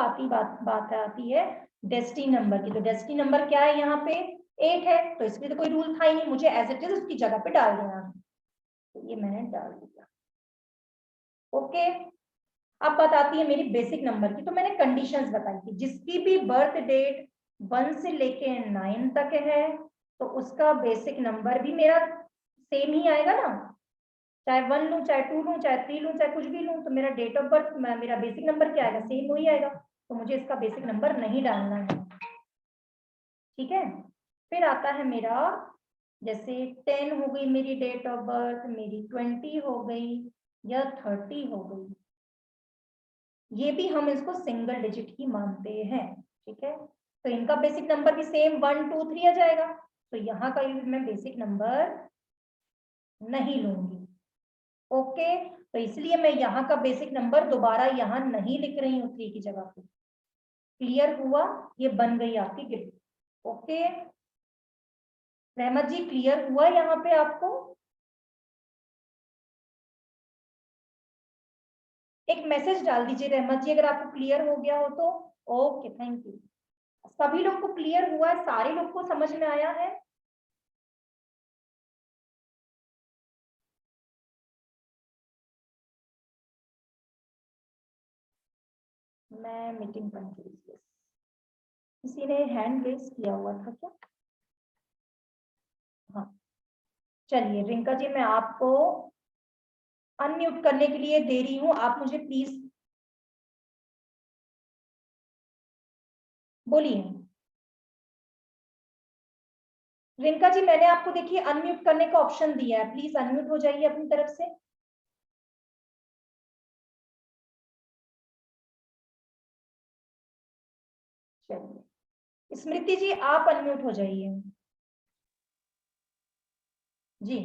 बात आती है डेस्टिनी नंबर की। तो डेस्टिनी नंबर क्या है यहाँ पे 8 है, तो इसमें तो कोई रूल था ही नहीं, मुझे एज इट इज उसकी जगह पे डाल देना है, तो ये मैंने डाल दिया। ओके, अब बात आती है मेरी बेसिक नंबर की। तो मैंने कंडीशंस बताई थी, जिसकी भी बर्थ डेट 1 से लेके 9 तक है तो उसका बेसिक नंबर भी मेरा सेम ही आएगा ना। चाहे 1 लूं, चाहे 2 लूं, चाहे 3 लूं, चाहे कुछ भी लूं, तो मेरा डेट ऑफ बर्थ मेरा बेसिक नंबर क्या आएगा, सेम वही आएगा। तो मुझे इसका बेसिक नंबर नहीं डालना है, ठीक है। फिर आता है मेरा, जैसे 10 हो गई मेरी डेट ऑफ बर्थ, मेरी 20 हो गई या 30 हो गई, ये भी हम इसको सिंगल डिजिट ही मानते हैं, ठीक है। तो इनका बेसिक नंबर भी सेम 1 2 3 आ जाएगा, तो यहाँ का मैं बेसिक नंबर नहीं लूंगी। ओके, तो इसलिए मैं यहाँ का बेसिक नंबर दोबारा यहाँ नहीं लिख रही हूँ 3 की जगह पे। क्लियर हुआ, ये बन गई आपकी ग्रिड। ओके रहमत जी, क्लियर हुआ यहाँ पे आपको? एक मैसेज डाल दीजिए रहमत जी अगर आपको क्लियर हो गया हो तो। Okay thank you. सभी लोग को क्लियर हुआ है, सारे लोग को समझ में आया है? मैं मीटिंग कंफ्यूज, किसी ने हैंड रेज किया हुआ था क्या? हाँ चलिए रिंका जी, मैं आपको अनम्यूट करने के लिए दे रही हूँ, आप मुझे प्लीज बोलिए। रिंका जी मैंने आपको देखिए अनम्यूट करने का ऑप्शन दिया है, प्लीज अनम्यूट हो जाइए अपनी तरफ से। चलिए स्मृति जी आप अनम्यूट हो जाइए। जी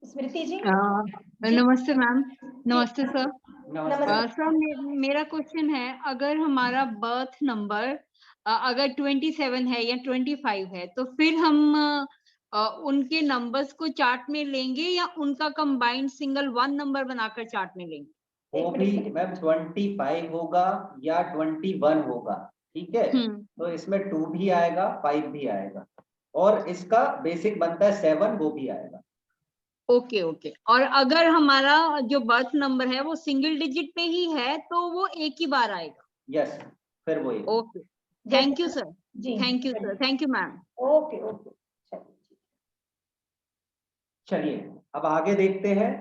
स्मृति जी। जी नमस्ते मैम। नमस्ते सर। नमस्ते। सर मेरा क्वेश्चन है, अगर हमारा बर्थ नंबर अगर 27 है या 25 है तो फिर हम उनके नंबर्स को चार्ट में लेंगे या उनका कंबाइंड सिंगल 1 नंबर बनाकर चार्ट में लेंगे? वो भी मैम 25 होगा या 21 होगा, ठीक है। तो इसमें 2 भी आएगा 5 भी आएगा, और इसका बेसिक बनता है 7, वो भी आएगा। Okay okay. और अगर हमारा जो बर्थ नंबर है वो सिंगल डिजिट पे ही है तो वो एक ही बार आएगा? यस, फिर वही। Okay thank you sir. जी thank you sir, thank you ma'am. Okay okay चलिए अब आगे देखते हैं,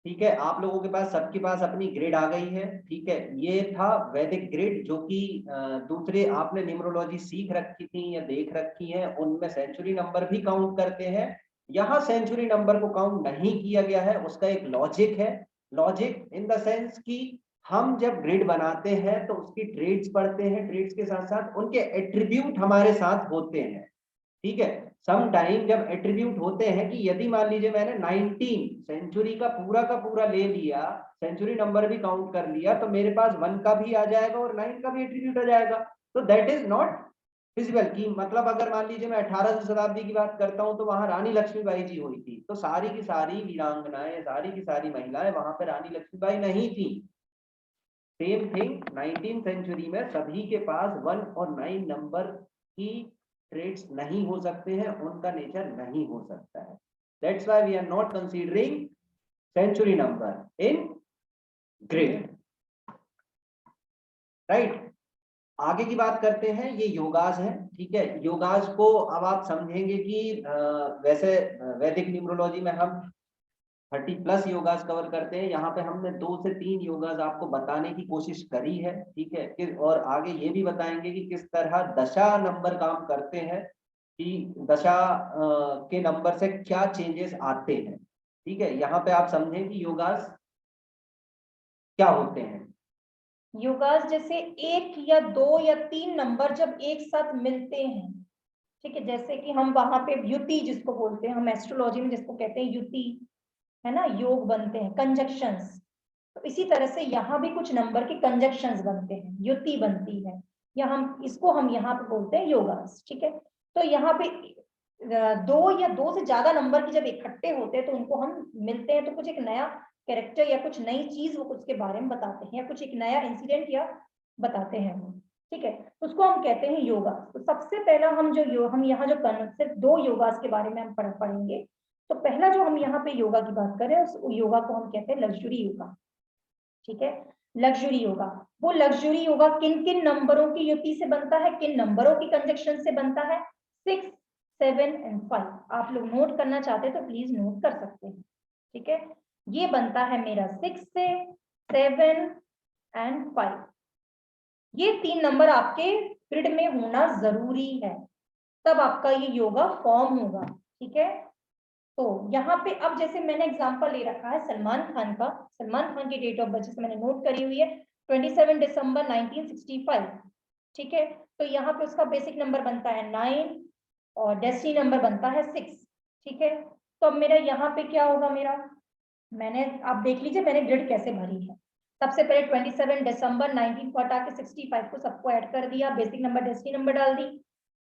ठीक है। आप लोगों के पास सबके पास अपनी ग्रिड आ गई है, ठीक है। ये था वैदिक ग्रिड, जो कि दूसरे आपने न्यूमरोलॉजी सीख रखी थी या देख रखी है, उनमें सेंचुरी नंबर भी काउंट करते हैं। यहाँ सेंचुरी नंबर को काउंट नहीं किया गया है, उसका एक लॉजिक है। लॉजिक इन द सेंस कि हम जब ग्रिड बनाते हैं तो उसकी ट्रेड्स पढ़ते हैं, ट्रेड्स के साथ साथ उनके एट्रीब्यूट हमारे साथ होते हैं। ठीक है। सम टाइम जब एट्रीब्यूट होते हैं कि यदि मान लीजिए मैंने 19 सेंचुरी का पूरा ले लिया, सेंचुरी नंबर भी काउंट कर लिया, तो मेरे पास 1 का भी आ जाएगा और 9 का भी एट्रीब्यूट आ जाएगा। तो दैट इज नॉट फिजिबल। की मतलब अगर मान लीजिए मैं 18वीं शताब्दी की बात करता हूं तो वहां रानी लक्ष्मीबाई जी हुई थी, तो सारी की सारी वीरांगनाएं, सारी की सारी महिलाएं वहां पे रानी लक्ष्मीबाई नहीं थी। सेम थिंग 19th सेंचुरी में सभी के पास 1 और 9 नंबर की ट्रेड्स नहीं हो सकते हैं, उनका नेचर नहीं हो सकता है। That's why we are not considering century number in grid, right. आगे की बात करते हैं, ये योगास है, ठीक है। योगास को अब आप समझेंगे कि वैसे वैदिक न्यूमरोलॉजी में हम 30+ योगास कवर करते हैं, यहाँ पे हमने 2 से 3 योगास आपको बताने की कोशिश करी है, ठीक है। और आगे ये भी बताएंगे कि किस तरह दशा नंबर काम करते हैं, कि दशा के नंबर से क्या चेंजेस आते हैं, ठीक है। यहाँ पे आप समझें कि योगास क्या होते हैं। योगास जैसे 1 या 2 या 3 नंबर जब एक साथ मिलते हैं, ठीक है, जैसे कि हम वहां पे युति जिसको बोलते हैं, हम एस्ट्रोलॉजी में जिसको कहते हैं युति, है ना, योग बनते हैं, कंजक्शंस। तो इसी तरह से यहाँ भी कुछ नंबर के कंजक्शंस बनते हैं, युति बनती है, या हम यहाँ पे बोलते हैं योगास, ठीक है। तो यहाँ पे 2 या 2 से ज्यादा नंबर की जब इकट्ठे होते हैं तो उनको हम मिलते हैं, तो कुछ एक नया कैरेक्टर या कुछ नई चीज वो उसके बारे में बताते हैं, या कुछ एक नया इंसिडेंट या बताते हैं वो, ठीक है। उसको हम कहते हैं योगा। तो सबसे पहला हम यहाँ जो सिर्फ 2 योगास के बारे में हम पढ़ेंगे। तो पहला जो हम यहाँ पे योगा की बात कर रहे हैं, उस योगा को हम कहते हैं लग्जरी योगा, ठीक है। लग्जरी योगा, वो लग्जरी योगा किन किन नंबरों की युति से बनता है, किन नंबरों की कंजक्शन से बनता है? 6, 7 एंड 5। आप लोग नोट करना चाहते हैं तो प्लीज नोट कर सकते हैं, ठीक है। ये बनता है मेरा 6 से 7 एंड 5। ये 3 नंबर आपके ग्रिड में होना जरूरी है, तब आपका ये योगा फॉर्म होगा, ठीक है। तो यहाँ पे अब जैसे मैंने एग्जांपल ले रखा है सलमान खान का, सलमान खान की डेट ऑफ बर्थ जैसे मैंने नोट करी हुई है 27 दिसंबर 1965, ठीक है। तो यहाँ पे उसका बेसिक नंबर बनता है 9 और डेस्टिनी नंबर बनता है 6, ठीक है। तो अब मेरा यहाँ पे क्या होगा, आप देख लीजिए मैंने ग्रिड कैसे भरी है। सबसे पहले 27 दिसंबर 19 को हटा के 65 को सबको ऐड कर दिया, बेसिक नंबर डेस्टिनी नंबर डाल दी।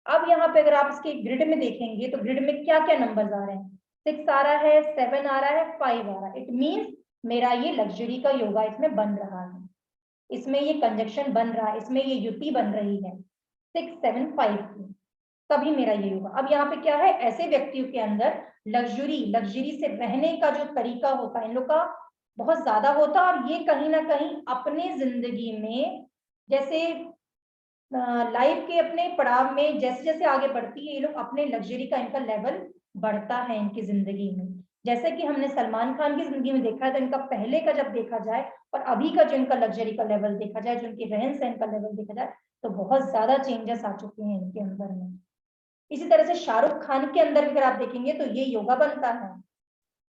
अब यहाँ पे अगर आप इसके ग्रिड में देखेंगे तो ग्रिड में क्या क्या नंबर्स आ रहे हैं, 6 आ रहा है, 7 आ रहा है, 5 आ रहा है। इट मीन्स मेरा ये लग्जरी का योगा इसमें बन रहा है, इसमें ये कंजक्शन बन रहा है, इसमें ये युति बन रही है 6, 7, 5 की, तभी मेरा ये होगा। अब यहाँ पे क्या है, ऐसे व्यक्तियों के अंदर लग्जरी से रहने का जो तरीका होता है इन लोग का बहुत ज्यादा होता है, और ये कहीं ना कहीं अपने जिंदगी में जैसे लाइफ के अपने पड़ाव में जैसे जैसे आगे बढ़ती है ये लोग अपने लग्जरी का इनका लेवल बढ़ता है इनकी जिंदगी में। जैसे कि हमने सलमान खान की जिंदगी में देखा है, तो इनका पहले का जब देखा जाए और अभी का जो इनका लग्जरी का लेवल देखा जाए, जो इनके रहन सहन का लेवल देखा जाए, तो बहुत ज्यादा चेंजेस आ चुके हैं इनके अंदर में। इसी तरह से शाहरुख खान के अंदर अगर आप देखेंगे तो ये योगा बनता है।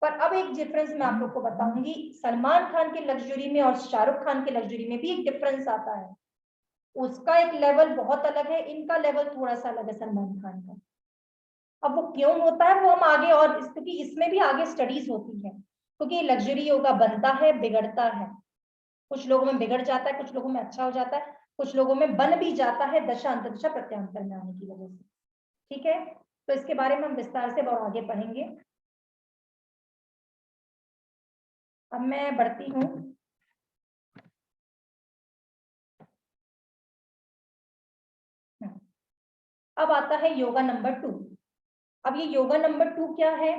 पर अब एक डिफरेंस मैं आप लोग को बताऊंगी, सलमान खान के लग्जरी में और शाहरुख खान के लग्जरी में भी एक डिफरेंस आता है। उसका एक लेवल बहुत अलग है, इनका लेवल थोड़ा सा अलग है सलमान खान का। अब वो क्यों होता है वो हम आगे, और क्योंकि इसमें भी आगे स्टडीज होती है, क्योंकि लग्जरी योगा बनता है, बिगड़ता है, कुछ लोगों में बिगड़ जाता है, कुछ लोगों में अच्छा हो जाता है, कुछ लोगों में बन भी जाता है दशा अंतर्दशा प्रत्यांतर में आने की वजह से, ठीक है। तो इसके बारे में हम विस्तार से और आगे पढ़ेंगे। अब मैं बढ़ती हूँ। अब आता है योगा नंबर 2। अब ये योगा नंबर 2 क्या है,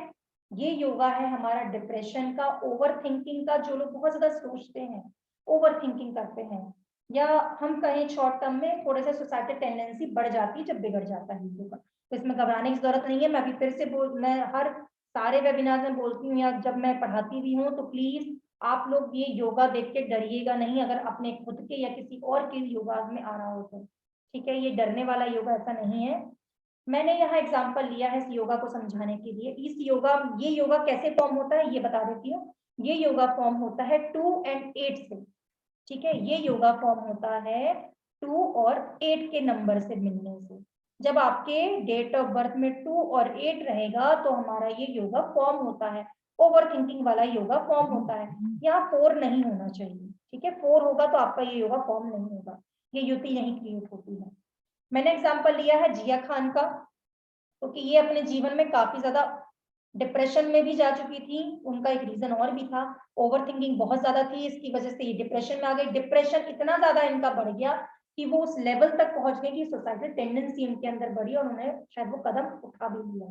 ये योगा है हमारा डिप्रेशन का, ओवर थिंकिंग का। जो लोग बहुत ज्यादा सोचते हैं, ओवर थिंकिंग करते हैं, या हम कहें शॉर्ट टर्म में थोड़े से सोसाइटल टेंडेंसी बढ़ जाती है जब बिगड़ जाता है योगा। तो इसमें घबराने की जरूरत नहीं है। मैं अभी फिर से मैं हर सारे वेबिनार में बोलती हूँ या जब मैं पढ़ाती भी हूँ, तो प्लीज आप लोग ये योगा देख के डरिएगा नहीं, अगर अपने खुद के या किसी और के योगा में आ रहा हो तो, ठीक है। ये डरने वाला योगा ऐसा नहीं है। मैंने यहाँ एग्जांपल लिया है इस योगा को समझाने के लिए। ये योगा कैसे फॉर्म होता है ये बता देती हूँ। ये योगा फॉर्म होता है 2 और 8 से, ठीक है। ये योगा फॉर्म होता है 2 और 8 के नंबर से मिलने से। जब आपके डेट ऑफ बर्थ में 2 और 8 रहेगा तो हमारा ये योगा फॉर्म होता है, ओवर थिंकिंग वाला योगा फॉर्म होता है। यहाँ 4 नहीं होना चाहिए, ठीक है। 4 होगा तो आपका ये योगा फॉर्म नहीं होगा, ये युति नहीं क्रिएट होती है। मैंने एग्जाम्पल लिया है जिया खान का, क्योंकि ये अपने जीवन में काफी ज्यादा डिप्रेशन में भी जा चुकी थी। उनका एक रीजन और भी था, ओवर थिंकिंग बहुत ज्यादा थी, इसकी वजह से ये डिप्रेशन में आ गई। डिप्रेशन इतना ज्यादा इनका बढ़ गया कि वो उस लेवल तक पहुंच गए कि सुसाइडल टेंडेंसी उनके अंदर बढ़ी और उन्होंने शायद वो कदम उठा भी लिया,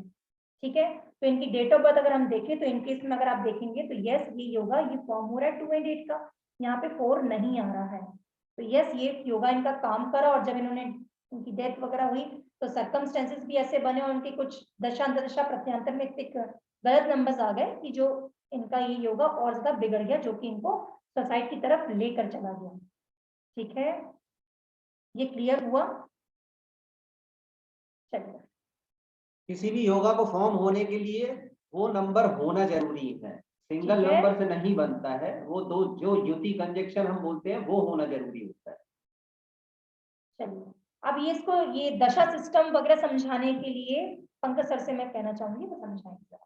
ठीक है। तो इनकी डेट ऑफ बर्थ अगर हम देखें तो इनके इसमें अगर आप देखेंगे तो यस ये योगा ये फॉर्म हो रहा है 2 एंड 8 का, यहाँ पे 4 नहीं आ रहा है। तो यस ये योगा इनका काम करा, और जब इन्होंने उनकी डेथ वगैरह हुई तो सर्कमस्टेंसेस भी ऐसे बने और उनके कुछ दशा अंतदशा प्रत्यांतर में इतने गलत नंबर्स आ गए कि जो इनका ये योगा और ज्यादा बिगड़ गया, जो कि इनको सुसाइड की तरफ लेकर चला गया, ठीक है। ये क्लियर हुआ? चलिए, किसी भी योगा को फॉर्म होने के लिए वो नंबर होना जरूरी है, सिंगल ठीक है। नंबर से नहीं बनता है। वो दो जो युति कंजक्शन हम बोलते हैं वो होना जरूरी होता है। चलिए अब ये इसको ये दशा सिस्टम वगैरह समझाने के लिए पंकज सर से मैं कहना चाहूंगी वो समझाएंगे।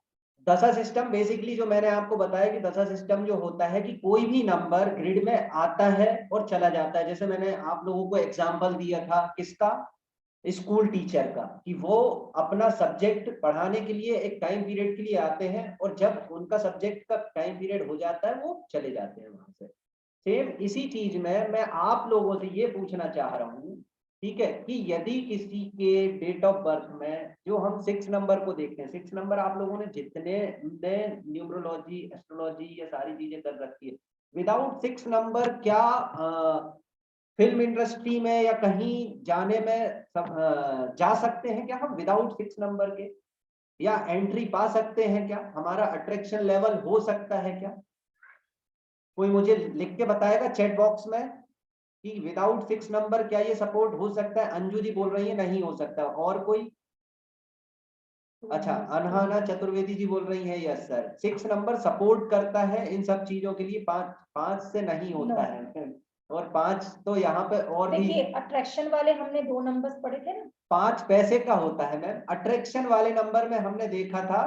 दशा सिस्टम बेसिकली जो मैंने आपको बताया कि दशा सिस्टम जो होता है कि कोई भी नंबर ग्रिड में आता है और चला जाता है। जैसे मैंने आप लोगों को एग्जांपल दिया था किसका, स्कूल टीचर का, कि वो अपना सब्जेक्ट पढ़ाने के लिए एक टाइम पीरियड के लिए आते हैं और जब उनका सब्जेक्ट का टाइम पीरियड हो जाता है वो चले जाते हैं वहां से। सेम इसी चीज में मैं आप लोगों से ये पूछना चाह रहा हूँ, ठीक है, कि यदि किसी के डेट ऑफ बर्थ में जो हम 6 नंबर को देखते हैं, 6 नंबर आप लोगों ने जितने न्यूमरोलॉजी एस्ट्रोलॉजी ये सारी चीजें कर रखी है, विदाउट 6 नंबर क्या फिल्म इंडस्ट्री में या कहीं जाने में जा सकते हैं क्या हम विदाउट 6 नंबर के, या एंट्री पा सकते हैं क्या, हमारा अट्रैक्शन लेवल हो सकता है क्या? कोई मुझे लिख के बताएगा चैट बॉक्स में कि विदाउट 6 नंबर क्या ये सपोर्ट हो सकता है? अंजू जी बोल रही है नहीं हो सकता, और कोई? अच्छा, अनहाना चतुर्वेदी जी बोल रही है यस सर 6 नंबर सपोर्ट करता है इन सब चीजों के लिए, 5 से नहीं होता है। और 5 तो यहाँ पे और भी देखिए अट्रैक्शन वाले हमने 2 नंबर्स पढ़े थे ना, 5 पैसे का होता है मैम। अट्रैक्शन वाले नंबर में हमने देखा था,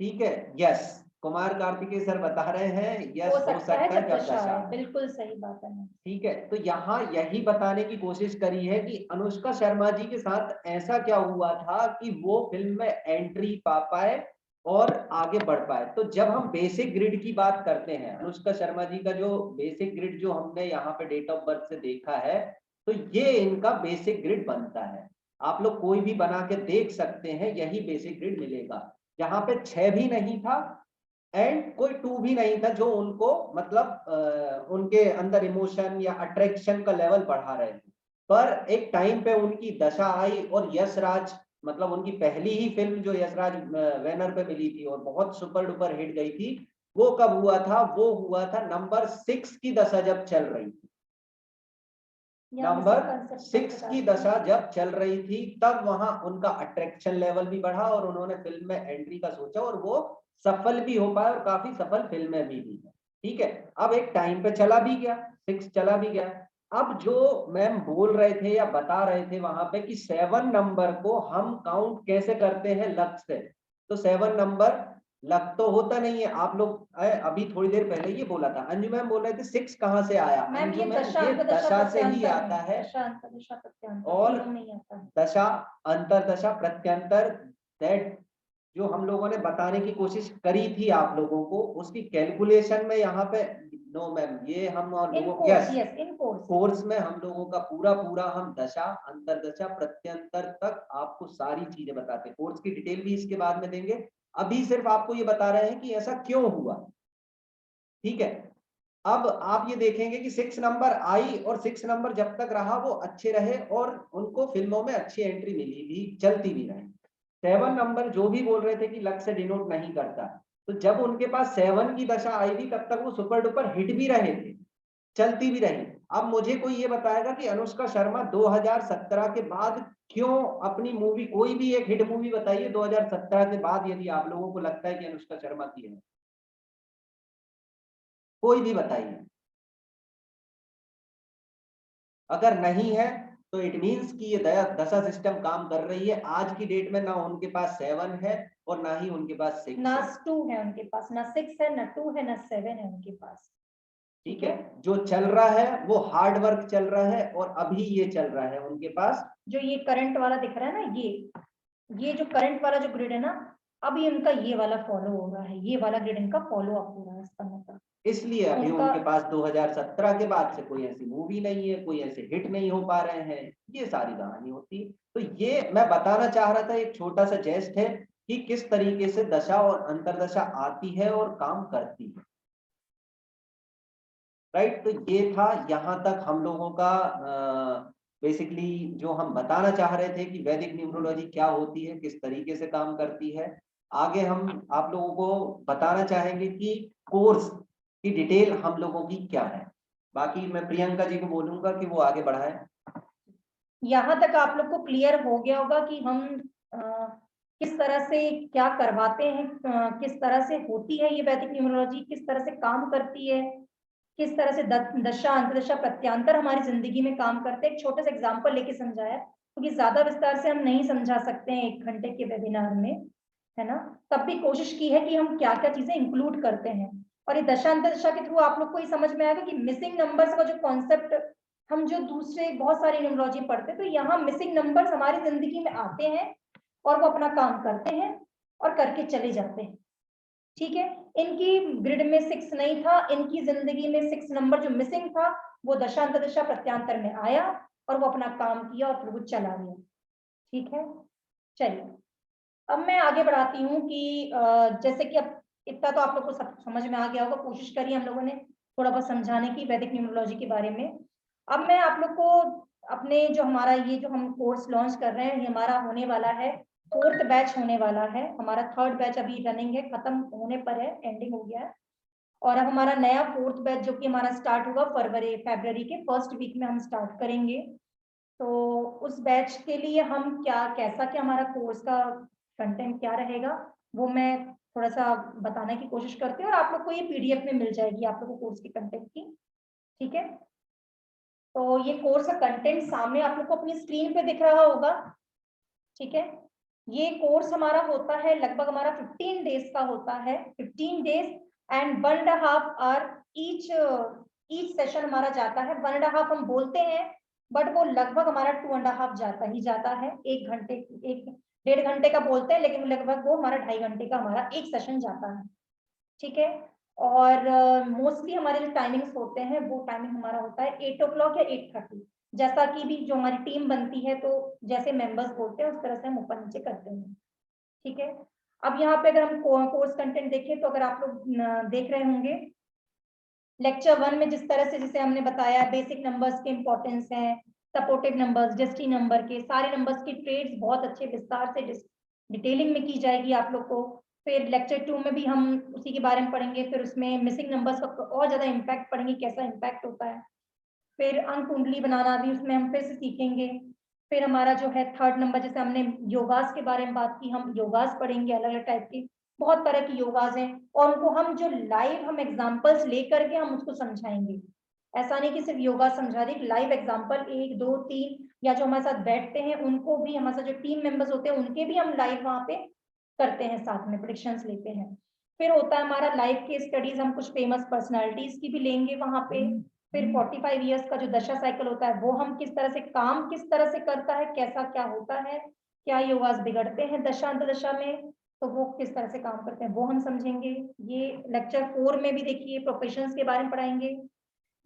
ठीक है, यस कुमार कार्तिकेय सर बता रहे हैं यस हो सकता है जब दशा दशा। है, बिल्कुल सही बात है। ठीक है, तो यहाँ यही बताने की कोशिश करी है कि अनुष्का शर्मा जी के साथ ऐसा क्या हुआ था कि वो फिल्म में एंट्री पा पाए और आगे बढ़ पाए। तो जब हम बेसिक ग्रिड की बात करते हैं, अनुष्का शर्मा जी का जो बेसिक ग्रिड जो हमने यहाँ पे डेट ऑफ बर्थ से देखा है, तो ये इनका बेसिक ग्रिड बनता है। आप लोग कोई भी बना के देख सकते हैं, यही बेसिक ग्रिड मिलेगा, जहां पे 6 भी नहीं था एंड कोई 2 भी नहीं था, जो उनको मतलब उनके अंदर इमोशन या अट्रैक्शन का लेवल बढ़ा रहे थे। पर एक टाइम पे उनकी दशा आई और यशराज, मतलब उनकी पहली ही फिल्म जो यशराज बैनर पे मिली थी और बहुत सुपर डुपर हिट गई थी, वो कब हुआ था? वो हुआ था नंबर 6 की दशा जब चल रही थी। नंबर 6 की दशा जब चल रही थी तब वहां उनका अट्रैक्शन लेवल भी बढ़ा और उन्होंने फिल्म में एंट्री का सोचा और वो सफल भी हो पाए और काफी सफल फिल्में भी दी है। ठीक है, अब एक टाइम पे चला भी गया, 6 चला भी गया। अब जो मैम बोल रहे थे या बता रहे थे वहां पे कि 7 नंबर को हम काउंट कैसे करते हैं लक से, तो 7 नंबर लक तो होता नहीं है। आप लोग अभी थोड़ी देर पहले ये बोला था, अंजू मैम बोल रहे थे 6 कहाँ से आया? मैम अंजू ये मैम दशा ये दशा से ही प्रत्यांतर आता है, दशा अंतर्दशा प्रत्यांतर और तीनों में ही आता है। दशा अंतरदशा प्रत्यंतर, दैट जो हम लोगों ने बताने की कोशिश करी थी आप लोगों को, उसकी कैलकुलेशन में यहाँ पे नो मैम, ये हम और इन लोगों course, yes in course course में हम लोगों का पूरा हम दशा अंतरदशा प्रत्यंतर तक आपको सारी चीजें बताते हैं। कोर्स की डिटेल भी इसके बाद में देंगे, अभी सिर्फ आपको ये बता रहे हैं कि ऐसा क्यों हुआ। ठीक है, अब आप ये देखेंगे कि 6 नंबर आई और 6 नंबर जब तक रहा वो अच्छे रहे और उनको फिल्मों में अच्छी एंट्री मिली भी, चलती भी रही। 7 नंबर जो भी बोल रहे थे कि लक से डिनोट नहीं करता, तो जब उनके पास 7 की दशा आई थी तब तक वो सुपर डुपर हिट भी रहे थे, चलती भी रही। अब मुझे कोई ये बताएगा कि अनुष्का शर्मा 2017 के बाद क्यों अपनी मूवी, कोई भी एक हिट मूवी बताइए 2017 के बाद, यदि आप लोगों को लगता है कि अनुष्का शर्मा की है, कोई भी बताइए। अगर नहीं है तो इट मीन्स कि ये दशा सिस्टम काम कर रही है। आज की डेट में ना उनके पास 7 है और ना ही उनके पास 6 ना है। 2 है उनके पास, ना 6 है, ना 2 है, ना 7 है उनके पास। ठीक है, जो चल रहा है वो हार्ड वर्क चल रहा है और अभी ये चल रहा है उनके पास। जो ये करंट वाला दिख रहा है ना, ये जो करंट वाला जो ग्रिड है ना, अभी इनका ये वाला फॉलो हो रहा है, ये वाला ग्रिड इनका फॉलो अप हो रहा है इसका मतलब। इसलिए अभी उनका- उनके पास 2017 के बाद से कोई ऐसी मूवी नहीं है, कोई ऐसे हिट नहीं हो पा रहे हैं, ये सारी कहानी होती है। तो ये मैं बताना चाह रहा था, एक छोटा सा जेस्ट है कि किस तरीके से दशा और अंतरदशा आती है और काम करती है। राइट, तो ये था यहाँ तक हम लोगों का बेसिकली जो हम बताना चाह रहे थे कि वैदिक न्यूमरोलॉजी क्या होती है, किस तरीके से काम करती है। आगे हम आप लोगों को बताना चाहेंगे कि कोर्स की डिटेल हम लोगों की क्या है। बाकी मैं प्रियंका जी को बोलूंगा कि वो आगे बढ़ाएं। यहाँ तक आप लोग को क्लियर हो गया होगा कि हम किस तरह से क्या करवाते हैं, किस तरह से होती है ये वैदिक न्यूमरोलॉजी, किस तरह से काम करती है, किस तरह से दशा अंतदशा प्रत्यांतर हमारी जिंदगी में काम करते हैं। एक छोटे से एग्जांपल लेके समझाया, क्योंकि ज्यादा विस्तार से हम नहीं समझा सकते हैं 1 घंटे के वेबिनार में, है ना। तब भी कोशिश की है कि हम क्या क्या चीजें इंक्लूड करते हैं। और ये दशा अंतदशा के थ्रू आप लोग को ये समझ में आएगा कि मिसिंग नंबर्स का जो कॉन्सेप्ट हम जो दूसरे बहुत सारी न्यूमरोलॉजी पढ़ते हैं, तो यहाँ मिसिंग नंबर्स हमारी जिंदगी में आते हैं और वो अपना काम करते हैं और करके चले जाते हैं। ठीक है, इनकी ग्रिड में 6 नहीं था, इनकी जिंदगी में 6 नंबर जो मिसिंग था वो दशा अंतदशा प्रत्यांतर में आया और वो अपना काम किया और फिर वो चला गया। ठीक है, चलिए अब मैं आगे बढ़ाती हूँ कि जैसे कि अब इतना तो आप लोग को सब समझ में आ गया होगा, कोशिश करी हम लोगों ने थोड़ा बहुत समझाने की वैदिक न्यूमरोलॉजी के बारे में। अब मैं आप लोग को अपने जो हमारा ये जो हम कोर्स लॉन्च कर रहे हैं, ये हमारा होने वाला है 4th बैच होने वाला है। हमारा 3rd बैच अभी रनिंग है, खत्म होने पर है, एंडिंग हो गया है। और अब हमारा नया 4th बैच जो कि हमारा स्टार्ट होगा फरवरी के 1st वीक में हम स्टार्ट करेंगे। तो उस बैच के लिए हम कैसा क्या हमारा कोर्स का कंटेंट क्या रहेगा वो मैं थोड़ा सा बताने की कोशिश करती हूँ, और आप लोग को ये पीडीएफ में मिल जाएगी आप लोग को कोर्स के कंटेंट की। ठीक है, तो ये कोर्स का कंटेंट सामने आप लोग को अपनी स्क्रीन पे दिख रहा होगा। ठीक है, ये कोर्स हमारा होता है लगभग हमारा 15 डेज का होता है, 15 days and 1.5 hour each session हमारा जाता है। 1.5 हम बोलते हैं बट वो लगभग हमारा 2.5 जाता ही जाता है। 1 घंटे का बोलते हैं लेकिन लगभग वो हमारा 2.5 घंटे का हमारा एक सेशन जाता है। ठीक है, और मोस्टली हमारे जो टाइमिंग्स होते हैं वो टाइमिंग हमारा होता है 8 o'clock या 8:30, जैसा कि भी जो हमारी टीम बनती है तो जैसे मेंबर्स बोलते हैं उस तरह से हम ऊपर नीचे करते हैं। ठीक है, अब यहाँ पे अगर हम कोर्स कंटेंट देखें तो अगर आप लोग देख रहे होंगे लेक्चर 1 में जिस तरह से जिसे हमने बताया बेसिक नंबर्स के इंपॉर्टेंस है, सपोर्टिव नंबर्स, डेस्टी नंबर के सारे नंबर्स की ट्रेड्स बहुत अच्छे विस्तार से डिटेलिंग में की जाएगी आप लोग को। फिर लेक्चर 2 में भी हम उसी के बारे में पढ़ेंगे, फिर उसमें मिसिंग नंबर्स का और ज्यादा इम्पैक्ट पढ़ेंगे, कैसा इम्पैक्ट होता है। फिर अंक कुंडली बनाना भी उसमें हम फिर से सीखेंगे। फिर हमारा जो है 3rd नंबर, जैसे हमने योगास के बारे में बात की, हम योगास पढ़ेंगे, अलग अलग टाइप की बहुत तरह की योगास हैं और उनको हम जो लाइव हम एग्जांपल्स लेकर के हम उसको समझाएंगे। ऐसा नहीं कि सिर्फ योगा समझा दें, लाइव एग्जांपल 1 2 3 या जो हमारे साथ बैठते हैं उनको भी, हमारे साथ जो टीम मेंबर्स होते हैं उनके भी हम लाइव वहां पे करते हैं, साथ में प्रेडिक्शंस लेते हैं। फिर होता है हमारा लाइव केस स्टडीज, हम कुछ फेमस पर्सनालिटीज की भी लेंगे वहां पे। फिर 45 इयर्स का जो दशा साइकिल होता है वो हम किस तरह से काम किस तरह से करता है, कैसा क्या होता है, क्या योगास बिगड़ते हैं दशा अंतदशा में, तो वो किस तरह से काम करते हैं वो हम समझेंगे। ये लेक्चर 4 में भी देखिए प्रोफेशंस के बारे में पढ़ाएंगे।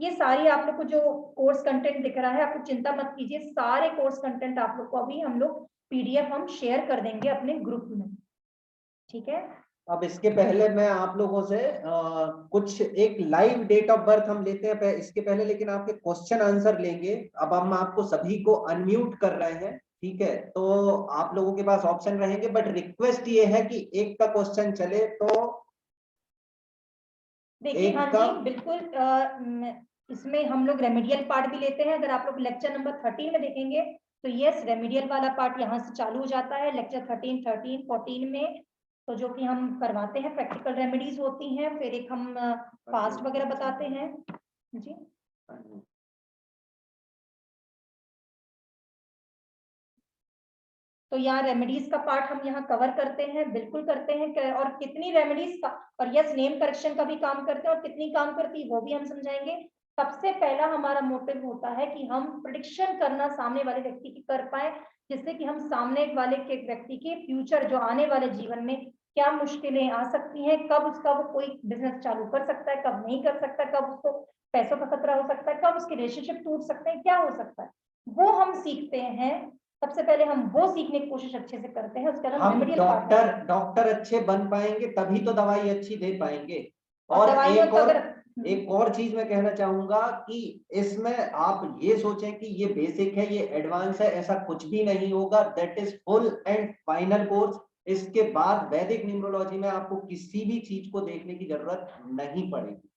ये सारी आप लोग को जो कोर्स कंटेंट दिख रहा है, आप लोग चिंता मत कीजिए, सारे कोर्स कंटेंट आप लोग को अभी हम लोग पीडीएफ हम शेयर कर देंगे अपने ग्रुप में। ठीक है, अब इसके पहले मैं आप लोगों से कुछ एक लाइव डेट ऑफ बर्थ हम लेते हैं इसके पहले, लेकिन आपके क्वेश्चन आंसर लेंगे। अब हम आपको सभी को अनम्यूट कर रहे हैं, ठीक है, तो आप लोगों के पास ऑप्शन रहेंगे, बट रिक्वेस्ट ये है कि एक का क्वेश्चन चले तो देखिए। एक हाँ का जी बिल्कुल, इसमें हम लोग रेमेडियल पार्ट भी लेते हैं। अगर आप लोग लेक्चर नंबर 13 में देखेंगे तो यस, रेमेडियल वाला पार्ट यहाँ से चालू हो जाता है लेक्चर 13, 14 में, तो जो कि हम करवाते हैं, प्रैक्टिकल रेमेडीज होती हैं, फिर एक हम फास्ट वगैरह बताते हैं जी। तो यहाँ रेमेडीज का पार्ट हम यहाँ कवर करते हैं, बिल्कुल करते हैं, और कितनी रेमेडीज का और यस नेम करेक्शन का भी काम करते हैं और कितनी काम करती है वो भी हम समझाएंगे। सबसे पहला हमारा मोटिव होता है कि हम प्रेडिक्शन करना सामने वाले व्यक्ति की कर पाए, जिससे कि हम सामने वाले के व्यक्ति के फ्यूचर जो आने वाले जीवन में क्या मुश्किलें आ सकती हैं, कब उसका वो कोई बिजनेस चालू कर सकता है, कब नहीं कर सकता, कब उसको पैसों का खतरा हो सकता है, कब उसके रिलेशनशिप टूट सकते हैं, क्या हो सकता है, वो हम सीखते हैं। सबसे पहले हम वो सीखने की कोशिश अच्छे से करते हैं, उसके बाद हम रेमेडियल पार्ट है। डॉक्टर अच्छे बन पाएंगे तभी तो दवाई अच्छी दे पाएंगे। और दवाइयों का अगर एक और चीज मैं कहना चाहूंगा कि इसमें आप ये सोचें कि ये बेसिक है, ये एडवांस है, ऐसा कुछ भी नहीं होगा। That is full and final course. इसके बाद वैदिक न्यूमरोलॉजी में आपको किसी भी चीज को देखने की जरूरत नहीं पड़ेगी।